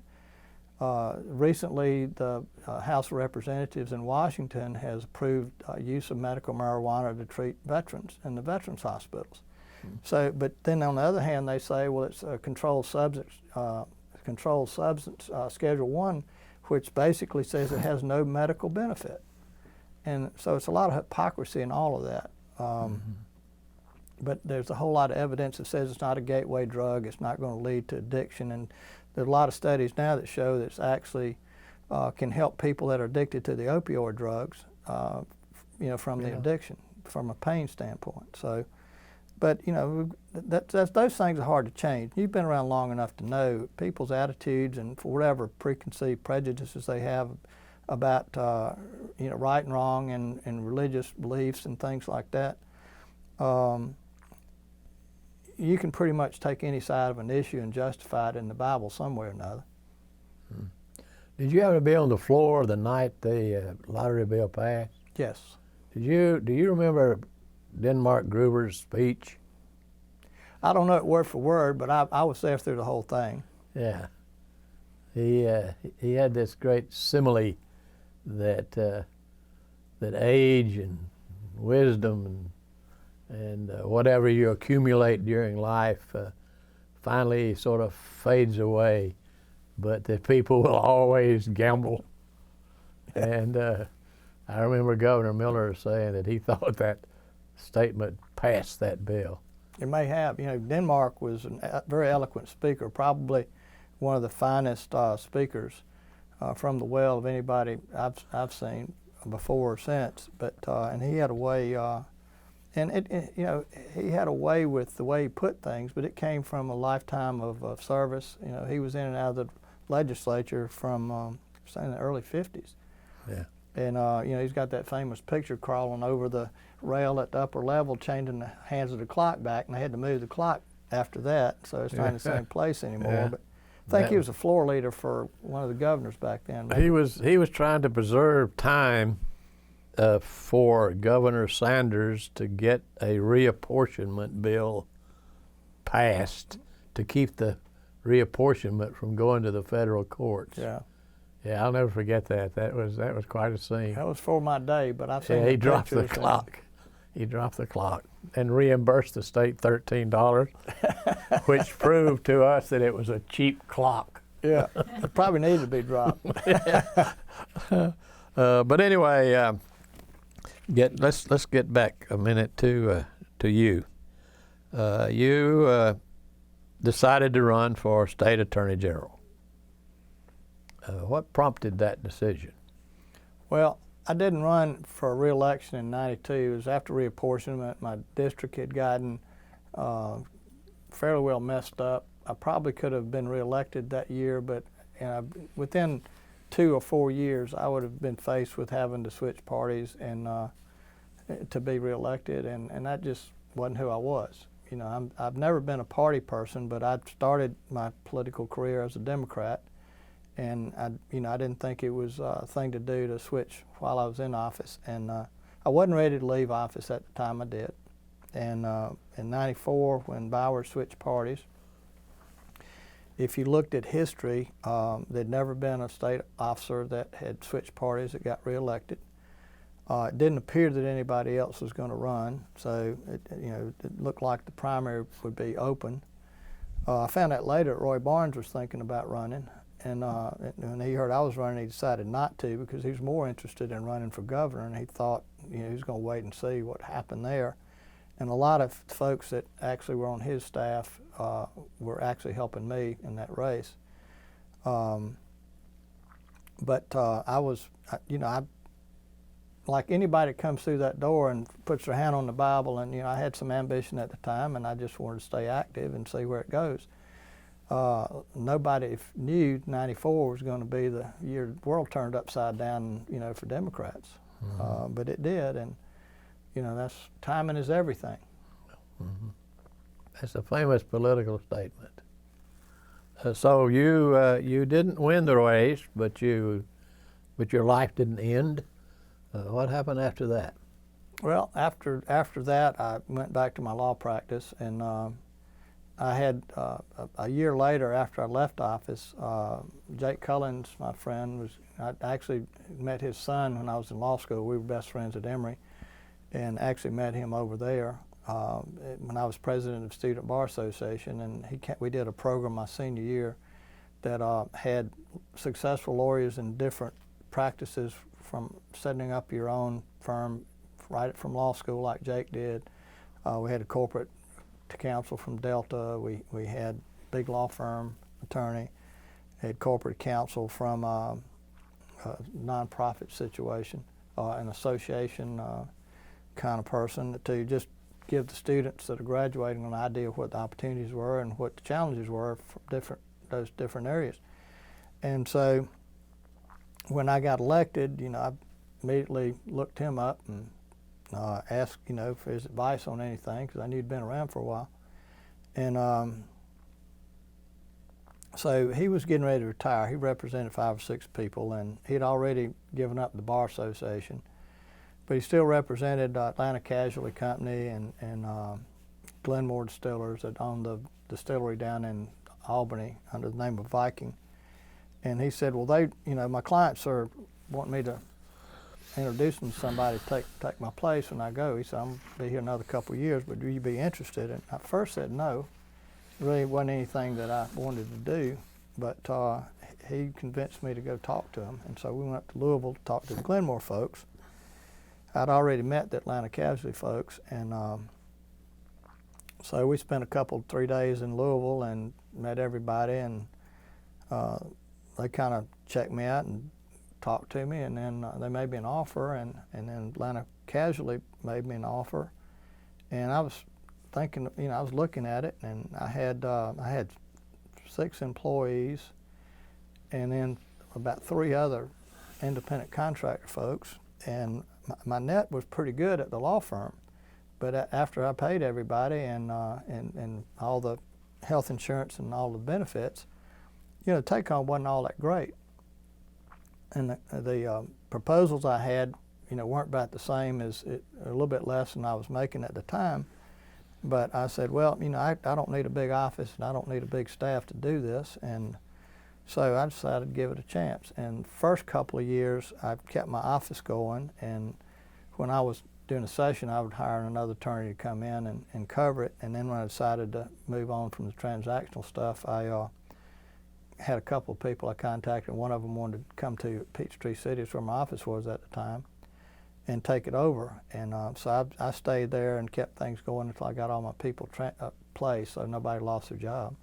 recently the House of Representatives in Washington has approved use of medical marijuana to treat veterans in the veterans hospitals. So, but then on the other hand, they say, well, it's a controlled substance Schedule 1, which basically says it has no medical benefit. And so it's a lot of hypocrisy in all of that. But there's a whole lot of evidence that says it's not a gateway drug, it's not going to lead to addiction, and there's a lot of studies now that show that it's actually can help people that are addicted to the opioid drugs, from the addiction, from a pain standpoint. So, but those things are hard to change. You've been around long enough to know people's attitudes and for whatever preconceived prejudices they have about right and wrong and religious beliefs and things like that. You can pretty much take any side of an issue and justify it in the Bible some way or another. Did you happen to be on the floor the night the lottery bill passed? Yes. Do you remember Denmark Gruber's speech? I don't know it word for word, but I was there through the whole thing. Yeah. He had this great simile that age and wisdom and whatever you accumulate during life finally sort of fades away, but the people will always gamble. And I remember Governor Miller saying that he thought that statement passed that bill. It may have. Denmark was a very eloquent speaker, probably one of the finest speakers from the well of anybody I've seen before or since. But and he had a way, he had a way with the way he put things. But it came from a lifetime of service. He was in and out of the legislature from saying the early '50s. Yeah. And he's got that famous picture crawling over the rail at the upper level, changing the hands of the clock back, and they had to move the clock after that, so it's not in the same place anymore. Yeah. But I think he was a floor leader for one of the governors back then. He was trying to preserve time for Governor Sanders to get a reapportionment bill passed to keep the reapportionment from going to the federal courts. Yeah. Yeah, I'll never forget that. That was quite a scene. That was for my day, but I've seen Yeah, he dropped the clock. He dropped the clock and reimbursed the state $13, which proved to us that it was a cheap clock. Yeah, it probably needed to be dropped. But anyway, let's get back a minute to you. You decided to run for state attorney general. What prompted that decision? Well, I didn't run for a re-election in '92. It was after reapportionment. My district had gotten fairly well messed up. I probably could have been re-elected that year, but within 2 or 4 years, I would have been faced with having to switch parties and to be re-elected, and that just wasn't who I was. I've never been a party person, but I started my political career as a Democrat. And I didn't think it was a thing to do to switch while I was in office. And I wasn't ready to leave office at the time I did. And in '94, when Bowers switched parties, if you looked at history, there'd never been a state officer that had switched parties that got reelected. It didn't appear that anybody else was going to run, so it looked like the primary would be open. I found out later that Roy Barnes was thinking about running. And when he heard I was running, he decided not to because he was more interested in running for governor, and he thought he was going to wait and see what happened there. And a lot of folks that actually were on his staff were actually helping me in that race. But I was, like anybody that comes through that door and puts their hand on the Bible, and I had some ambition at the time, and I just wanted to stay active and see where it goes. Nobody knew '94 was going to be the year the world turned upside down, for Democrats. Mm-hmm. But it did, and that's timing is everything. Mm-hmm. That's a famous political statement. So you didn't win the race, but your life didn't end. What happened after that? Well, after that, I went back to my law practice, and I had a year later, after I left office, Jake Cullins, my friend, I actually met his son when I was in law school. We were best friends at Emory, and actually met him over there when I was president of the Student Bar Association, and we did a program my senior year that had successful lawyers in different practices, from setting up your own firm right from law school like Jake did. We had a corporate counsel from Delta. We had big law firm attorney. Had corporate counsel from nonprofit situation, an association kind of person, to just give the students that are graduating an idea of what the opportunities were and what the challenges were for those different areas. And so when I got elected, I immediately looked him up and asked, for his advice on anything, because I knew he'd been around for a while. And so he was getting ready to retire. He represented 5 or 6 people, and he'd already given up the Bar Association. But he still represented Atlanta Casualty Company and Glenmore Distillers that owned the distillery down in Albany under the name of Viking. And he said, well, my clients are wanting me to introduce them to somebody to take my place when I go. He said, I'm going to be here another couple of years, but do you be interested? And I first said no. It really wasn't anything that I wanted to do, but he convinced me to go talk to him. And so we went up to Louisville to talk to the Glenmore folks. I'd already met the Atlanta Casualty folks, and so we spent 3 days in Louisville and met everybody, and they kind of checked me out and talked to me, and then they made me an offer, and then Atlanta Casualty made me an offer, and I was thinking, I was looking at it, and I had 6 employees, and then about 3 other independent contractor folks, and my net was pretty good at the law firm, but after I paid everybody and all the health insurance and all the benefits, the take home wasn't all that great. And the proposals I had, weren't about the same as a little bit less than I was making at the time. But I said, well, I don't need a big office and I don't need a big staff to do this. And so I decided to give it a chance. And the first couple of years, I kept my office going. And when I was doing a session, I would hire another attorney to come in and cover it. And then when I decided to move on from the transactional stuff, I had a couple of people I contacted. One of them wanted to come to Peachtree City, where my office was at the time, and take it over. And so I stayed there and kept things going until I got all my people placed, so nobody lost their job.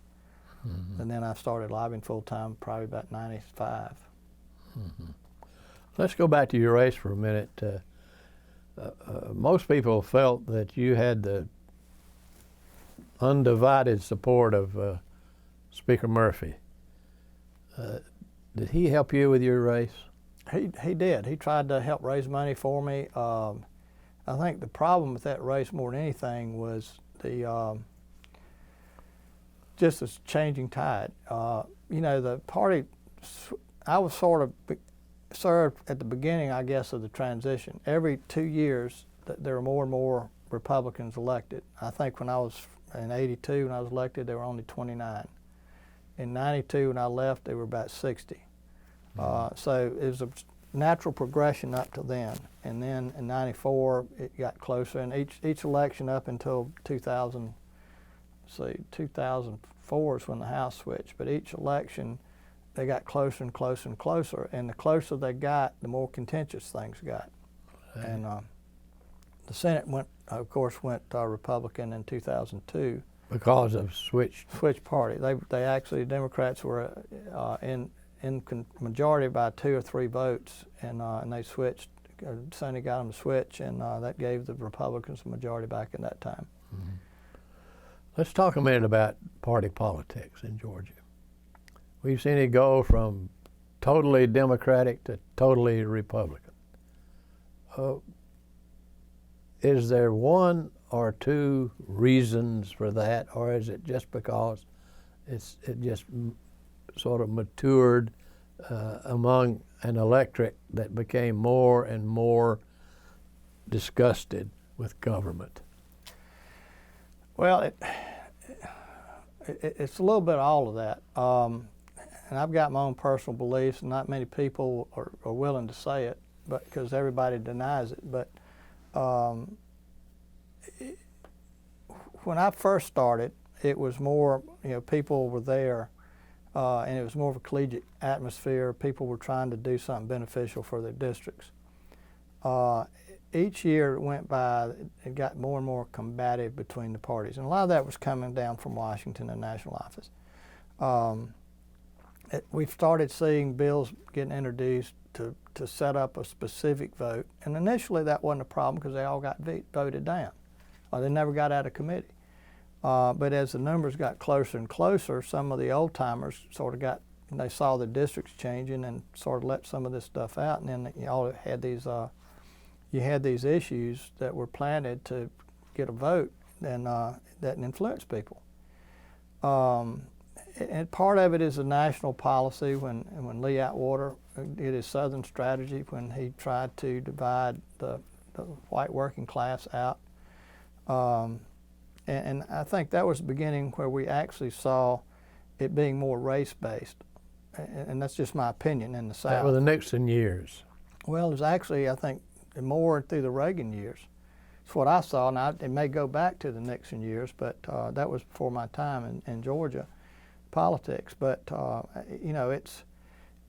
Mm-hmm. And then I started lobbying full-time probably about 95. Mm-hmm. Let's go back to your race for a minute. Most people felt that you had the undivided support of Speaker Murphy. Did he help you with your race? He did. He tried to help raise money for me. I think the problem with that race more than anything was just this changing tide. The party, I was sort of served at the beginning, I guess, of the transition. Every 2 years, there were more and more Republicans elected. I think when I was in '82, when I was elected, there were only 29. In '92, when I left, there were about 60. So it was a natural progression up to then. And then in '94, it got closer. And each election up until 2004 is when the House switched. But each election, they got closer and closer and closer. And the closer they got, the more contentious things got. Right. And the Senate went Republican in 2002. Because of switch party. They actually, Democrats were in majority by 2 or 3 votes, and they switched. Sonny got them to switch, and that gave the Republicans the majority back in that time. Mm-hmm. Let's talk a minute about party politics in Georgia. We've seen it go from totally Democratic to totally Republican. Is there one or 2 reasons for that, or is it just because it just sort of matured among an electorate that became more and more disgusted with government? Well, it's a little bit of all of that. And I've got my own personal beliefs, and not many people are willing to say it, but because everybody denies it. But when I first started, it was more, people were there, and it was more of a collegiate atmosphere. People were trying to do something beneficial for their districts. Each year it went by, it got more and more combative between the parties, and a lot of that was coming down from Washington and national office. we've started seeing bills getting introduced to set up a specific vote. And initially that wasn't a problem because they all got voted down. They never got out of committee. But as the numbers got closer and closer, some of the old timers sort of they saw the districts changing and sort of let some of this stuff out. And then you all had you had these issues that were planted to get a vote and that influenced people. And part of it is a national policy. When Lee Atwater did his Southern strategy, when he tried to divide the white working class out. And I think that was the beginning where we actually saw it being more race-based. And that's just my opinion in the South. That were the Nixon years. Well, it was actually, I think, more through the Reagan years. It's what I saw. Now, it may go back to the Nixon years, but that was before my time in Georgia politics. But, you know,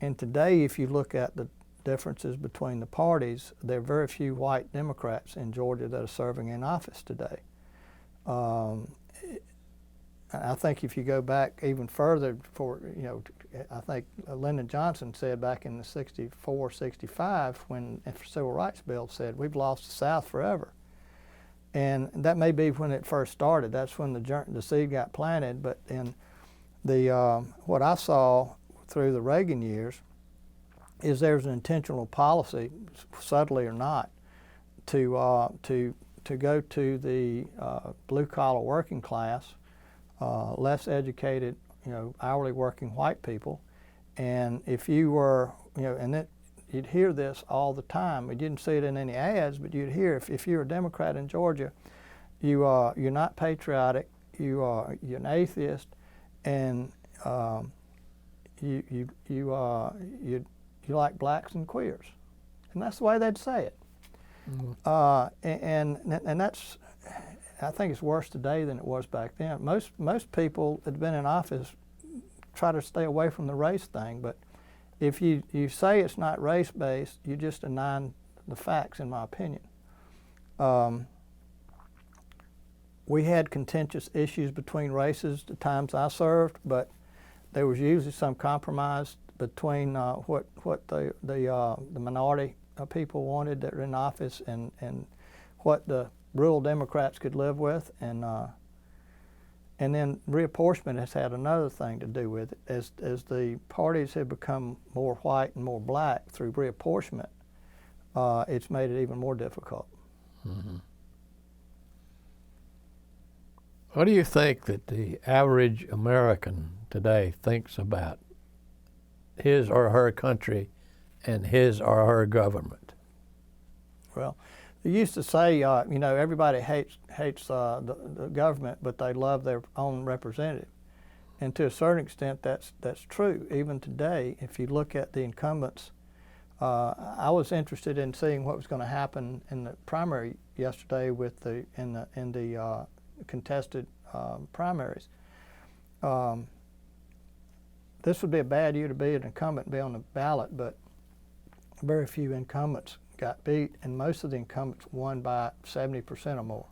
and today, if you look at the differences between the parties, there are very few white Democrats in Georgia that are serving in office today. I think if you go back even further, I think Lyndon Johnson said back in the 64, 65, when the Civil Rights Bill said, we've lost the South forever. And that may be when it first started. That's when the seed got planted. But in what I saw through the Reagan years is there's an intentional policy, subtly or not, to go to the blue-collar working class, less educated, hourly working white people. And if you were, you'd hear this all the time. We didn't see it in any ads, but you'd hear if you're a Democrat in Georgia, you're not patriotic, you're an atheist, and you like blacks and queers, and that's the way they'd say it. Mm-hmm. And that's, I think it's worse today than it was back then. Most people that have been in office try to stay away from the race thing, but if you say it's not race-based, you just deny the facts, in my opinion. We had contentious issues between races the times I served, but there was usually some compromise between what the minority people wanted that were in office and what the rural Democrats could live with, and then reapportionment has had another thing to do with it. As the parties have become more white and more black through reapportionment, it's made it even more difficult. Mm-hmm. What do you think that the average American today thinks about his or her country and his or her government? Well, they used to say, everybody hates the government, but they love their own representative. And to a certain extent, that's true. Even today, if you look at the incumbents, I was interested in seeing what was going to happen in the primary yesterday with in the contested primaries. This would be a bad year to be an incumbent and be on the ballot, but very few incumbents got beat, and most of the incumbents won by 70% or more.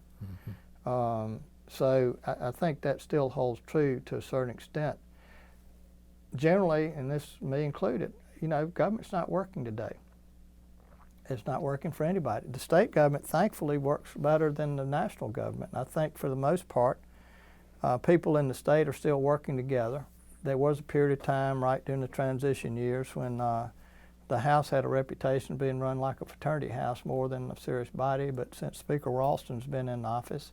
Mm-hmm. So I think that still holds true to a certain extent. Generally, and this me included, government's not working today. It's not working for anybody. The state government, thankfully, works better than the national government. And I think for the most part, people in the state are still working together. There was a period of time right during the transition years when the House had a reputation of being run like a fraternity house more than a serious body, but since Speaker Ralston's been in office,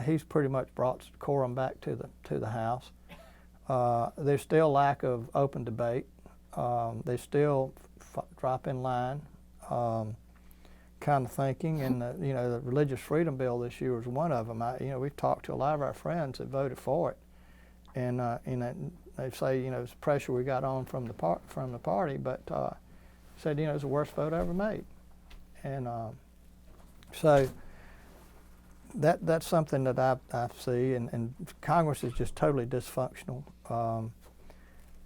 he's pretty much brought decorum back to the House. There's still lack of open debate. They still drop in line, kind of thinking, and the Religious Freedom Bill this year was one of them. We've talked to a lot of our friends that voted for it, and they say it's the pressure we got on from the party, but said it's the worst vote I ever made, and so that's something that I see, and Congress is just totally dysfunctional.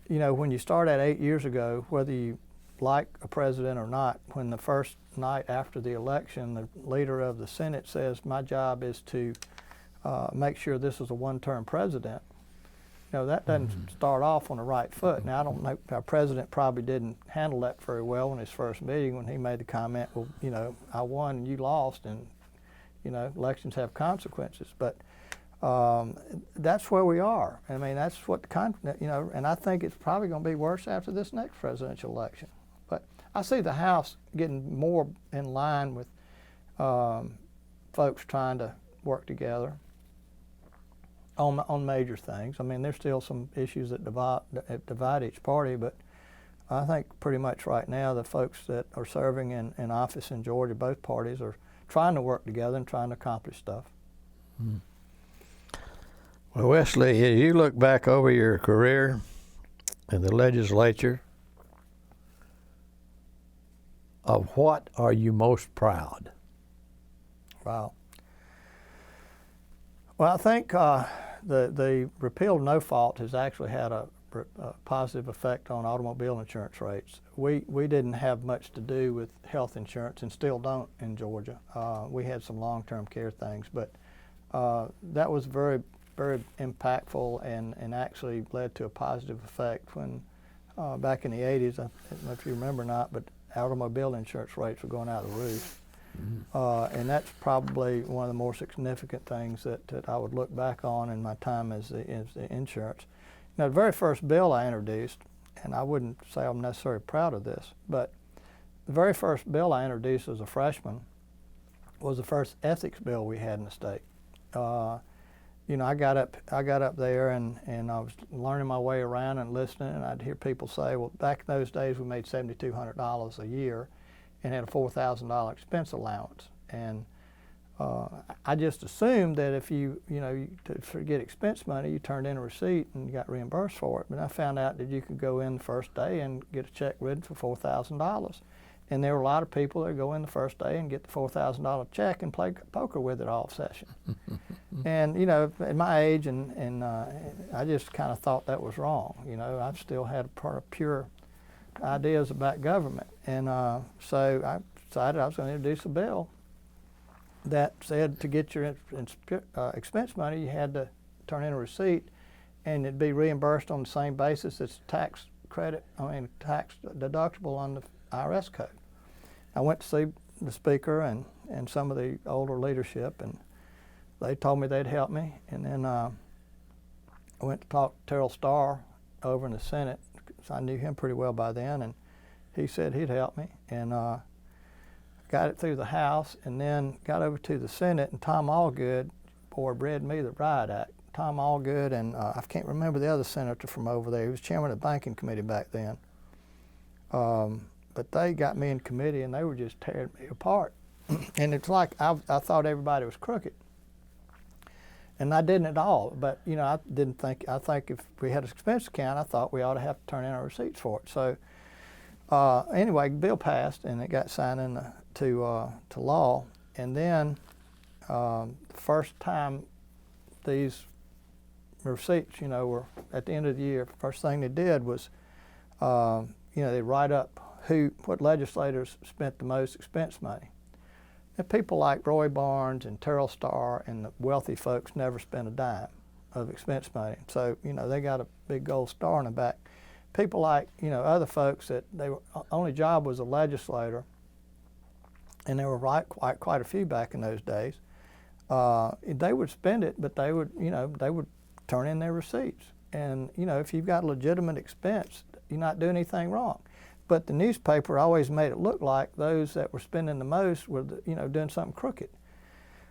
When you start at 8 years ago, whether you like a president or not, when the first night after the election, the leader of the Senate says, my job is to make sure this is a one-term president, that doesn't start off on the right foot. Now, I don't know, our president probably didn't handle that very well in his first meeting when he made the comment, well, I won and you lost, and, elections have consequences. But that's where we are. I mean, that's what and I think it's probably going to be worse after this next presidential election. But I see the House getting more in line with folks trying to work together on major things. I mean, there's still some issues that divide each party, but I think pretty much right now the folks that are serving in office in Georgia, both parties, are trying to work together and trying to accomplish stuff. Mm. Well, Wesley, as you look back over your career in the legislature, of what are you most proud? Wow. Well, I think the repeal of no fault has actually had a positive effect on automobile insurance rates. We didn't have much to do with health insurance, and still don't in Georgia. We had some long-term care things, but that was very, very impactful and actually led to a positive effect when back in the 80s, I don't know if you remember or not, but automobile insurance rates were going out of the roof. And that's probably one of the more significant things that I would look back on in my time as the insurance. Now, the very first bill I introduced, and I wouldn't say I'm necessarily proud of this, but the very first bill I introduced as a freshman was the first ethics bill we had in the state. I got up there and I was learning my way around and listening, and I'd hear people say, well, back in those days we made $7,200 a year and had a $4,000 expense allowance. And I just assumed that if you to get expense money, you turned in a receipt and you got reimbursed for it. But I found out that you could go in the first day and get a check written for $4,000. And there were a lot of people that go in the first day and get the $4,000 check and play poker with it all session. And at my age, and I just kind of thought that was wrong. I still had pure ideas about government, and so I decided I was going to introduce a bill that said to get your expense money, you had to turn in a receipt, and it'd be reimbursed on the same basis as tax deductible on the IRS code. I went to see the speaker and some of the older leadership, and they told me they'd help me. And then I went to talk to Terrell Starr over in the Senate. So I knew him pretty well by then, and he said he'd help me, and got it through the House, and then got over to the Senate, and Tom Allgood, read me the Riot Act. Tom Allgood and I can't remember the other senator from over there. He was chairman of the banking committee back then. But they got me in committee, and they were just tearing me apart. And it's like I thought everybody was crooked. And I didn't at all, but I think if we had an expense account, I thought we ought to have to turn in our receipts for it. So anyway, the bill passed, and it got signed into law. And then the first time these receipts, were at the end of the year, the first thing they did was, they write up what legislators spent the most expense money. And people like Roy Barnes and Terrell Starr and the wealthy folks never spent a dime of expense money. So, they got a big gold star on the back. People like, other folks that their only job was a legislator, and there were quite a few back in those days, they would spend it, but they would turn in their receipts. And, if you've got a legitimate expense, you're not doing anything wrong. But the newspaper always made it look like those that were spending the most were, doing something crooked.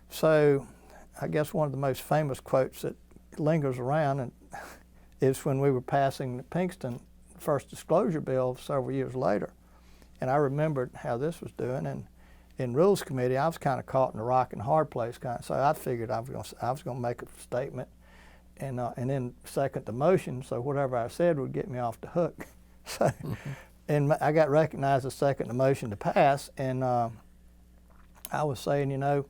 So I guess one of the most famous quotes that lingers around is when we were passing the Pinkston first disclosure bill several years later. And I remembered how this was doing. And in Rules Committee, I was kind of caught in a rock and hard place. So I figured I was going to make a statement and then second the motion, so whatever I said would get me off the hook. So. And I got recognized as second the motion to pass, and I was saying, I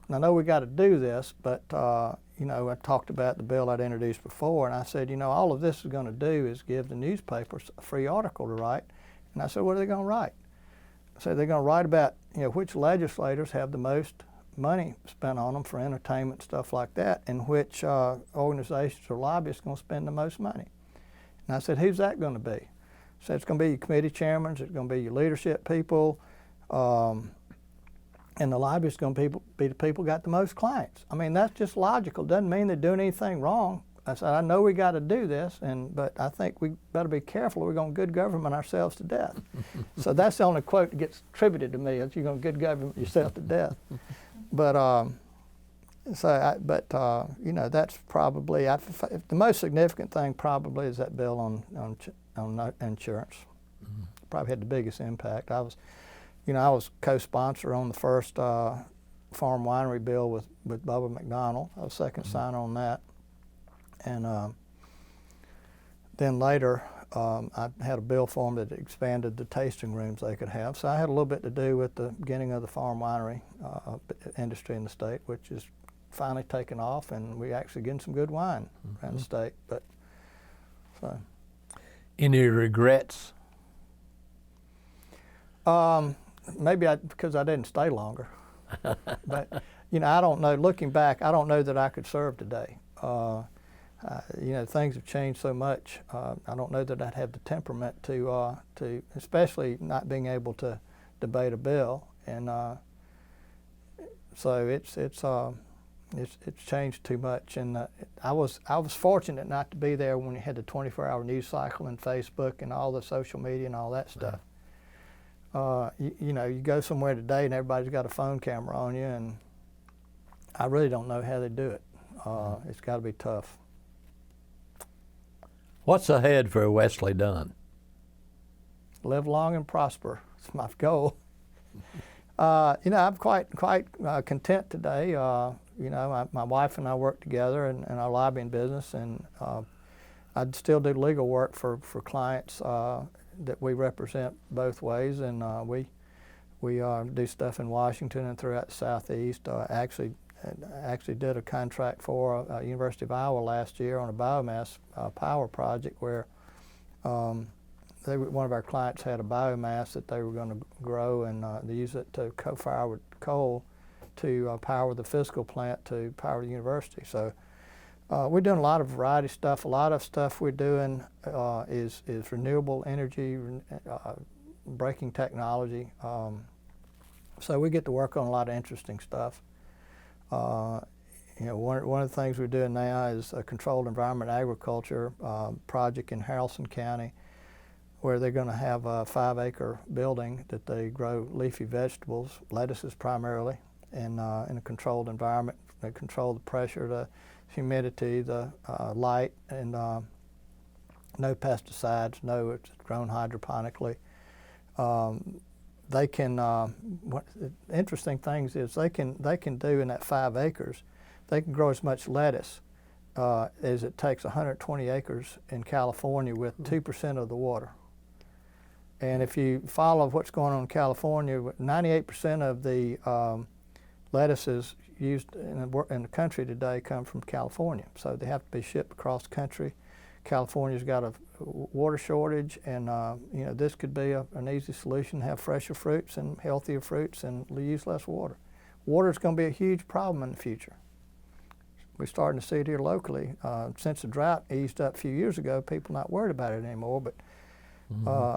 know we got to do this, but I talked about the bill I'd introduced before, and I said, all of this is going to do is give the newspapers a free article to write. And I said, what are they going to write? I said, they're going to write about, which legislators have the most money spent on them for entertainment, stuff like that, in which organizations or lobbyists are going to spend the most money. And I said, who's that going to be? I said, it's going to be your committee chairmen, it's going to be your leadership people, and the lobbyists are going to be the people who got the most clients. I mean, that's just logical. Doesn't mean they're doing anything wrong. I said, I know we got to do this, but I think we better be careful. We're going to good government ourselves to death. So that's the only quote that gets attributed to me, is you're going to good government yourself to death. But you know, that's probably the most significant thing. Probably is that bill on insurance. Mm-hmm. Probably had the biggest impact. I was co-sponsor on the first farm winery bill with Bubba McDonald. I was second signer on that. And then later, I had a bill for them that expanded the tasting rooms they could have. So I had a little bit to do with the beginning of the farm winery industry in the state, which is finally taken off, and we actually getting some good wine around the state. But so, any regrets? Maybe because I didn't stay longer. But you know, I don't know. Looking back, I don't know that I could serve today. You know, things have changed so much. I don't know that I'd have the temperament to especially not being able to debate a bill, and so it's changed too much. And I was fortunate not to be there when you had the 24-hour news cycle and Facebook and all the social media and all that stuff. You know, you go somewhere today and everybody's got a phone camera on you, and I really don't know how they do it. It's got to be tough. What's ahead for Wesley Dunn? Live long and prosper. It's my goal. You know, I'm quite content today. You know, my wife and I work together in our lobbying business, and I still do legal work for clients that we represent both ways, and we do stuff in Washington and throughout the Southeast. Actually did a contract for University of Iowa last year on a biomass power project where one of our clients had a biomass that they were going to grow, and they use it to co-fire with coal to power the physical plant to power the university. So we're doing a lot of variety stuff. A lot of stuff we're doing is renewable energy, breaking technology. So we get to work on a lot of interesting stuff. You know, one of the things we're doing now is a controlled environment agriculture project in Haralson County, where they're going to have a 5-acre building that they grow leafy vegetables, lettuces primarily, in a controlled environment. They control the pressure, the humidity, the light, and no pesticides. No, it's grown hydroponically. They can. What the interesting things is they can do in that 5 acres. They can grow as much lettuce as it takes 120 acres in California with 2% of the water. And if you follow what's going on in California, 98% of the lettuces used in the country today come from California. So they have to be shipped across the country. California's got a water shortage, and you know, this could be an easy solution: have fresher fruits and healthier fruits and use less water. Water is going to be a huge problem in the future. We're starting to see it here locally. Since the drought eased up a few years ago, people are not worried about it anymore. But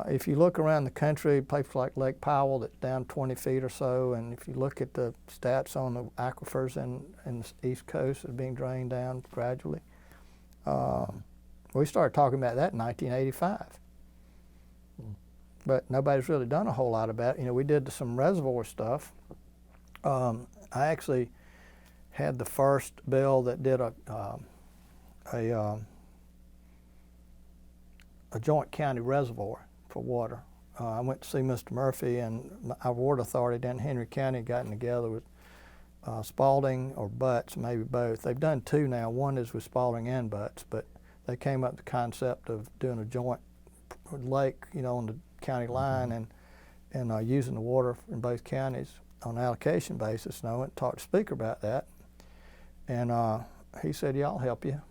if you look around the country, places like Lake Powell that's down 20 feet or so, and if you look at the stats on the aquifers in the East Coast that are being drained down gradually, we started talking about that in 1985. But nobody's really done a whole lot about it. You know, we did some reservoir stuff. I actually had the first bill that did a joint county reservoir for water. I went to see Mr. Murphy, and our water authority down in Henry County had gotten together with Spalding or Butts, maybe both. They've done 2 now. One is with Spalding and Butts, but they came up with the concept of doing a joint lake, you know, on the county line, and using the water in both counties on an allocation basis. And I went and talked to the Speaker about that, and he said, yeah, I'll help you.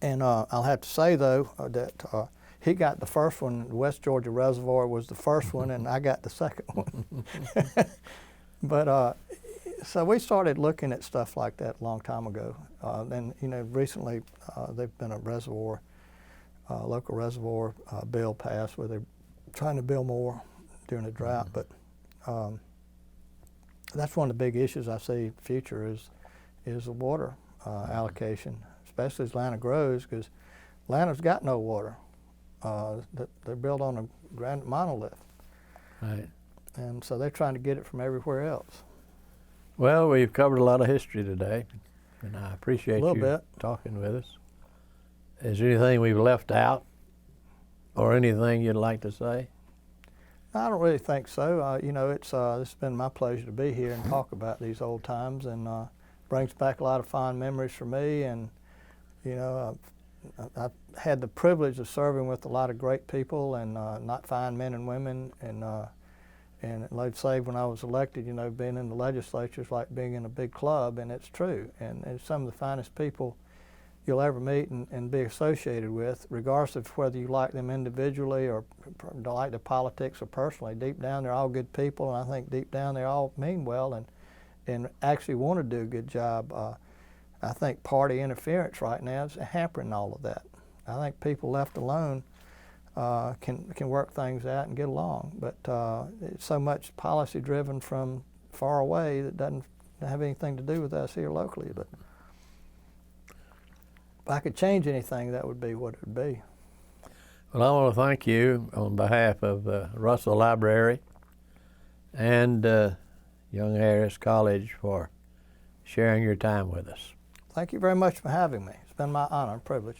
And I'll have to say, though, that he got the first one. The West Georgia Reservoir was the first one, and I got the second one. But So we started looking at stuff like that a long time ago. Then, recently there's been a reservoir, local reservoir bill passed where they're trying to build more during the drought. But that's one of the big issues I see future is the water allocation, especially as Atlanta grows, because Atlanta's got no water. They're built on a granite monolith. Right. And so they're trying to get it from everywhere else. Well, we've covered a lot of history today, and I appreciate you bit. talking with us. Is there anything we've left out or anything you'd like to say? I don't really think so. It's been my pleasure to be here and talk about these old times, and brings back a lot of fond memories for me. And I've had the privilege of serving with a lot of great people and not fine men and women. And like I say, when I was elected, being in the legislature is like being in a big club, and it's true. And it's some of the finest people you'll ever meet and be associated with, regardless of whether you like them individually or like the politics or personally. Deep down, they're all good people, and I think deep down they all mean well and actually want to do a good job. I think party interference right now is hampering all of that. I think people left alone can work things out and get along, but it's so much policy driven from far away that doesn't have anything to do with us here locally. But if I could change anything, that would be what it would be. Well, I want to thank you on behalf of Russell Library and Young Harris College for sharing your time with us. Thank you very much for having me. It's been my honor and privilege.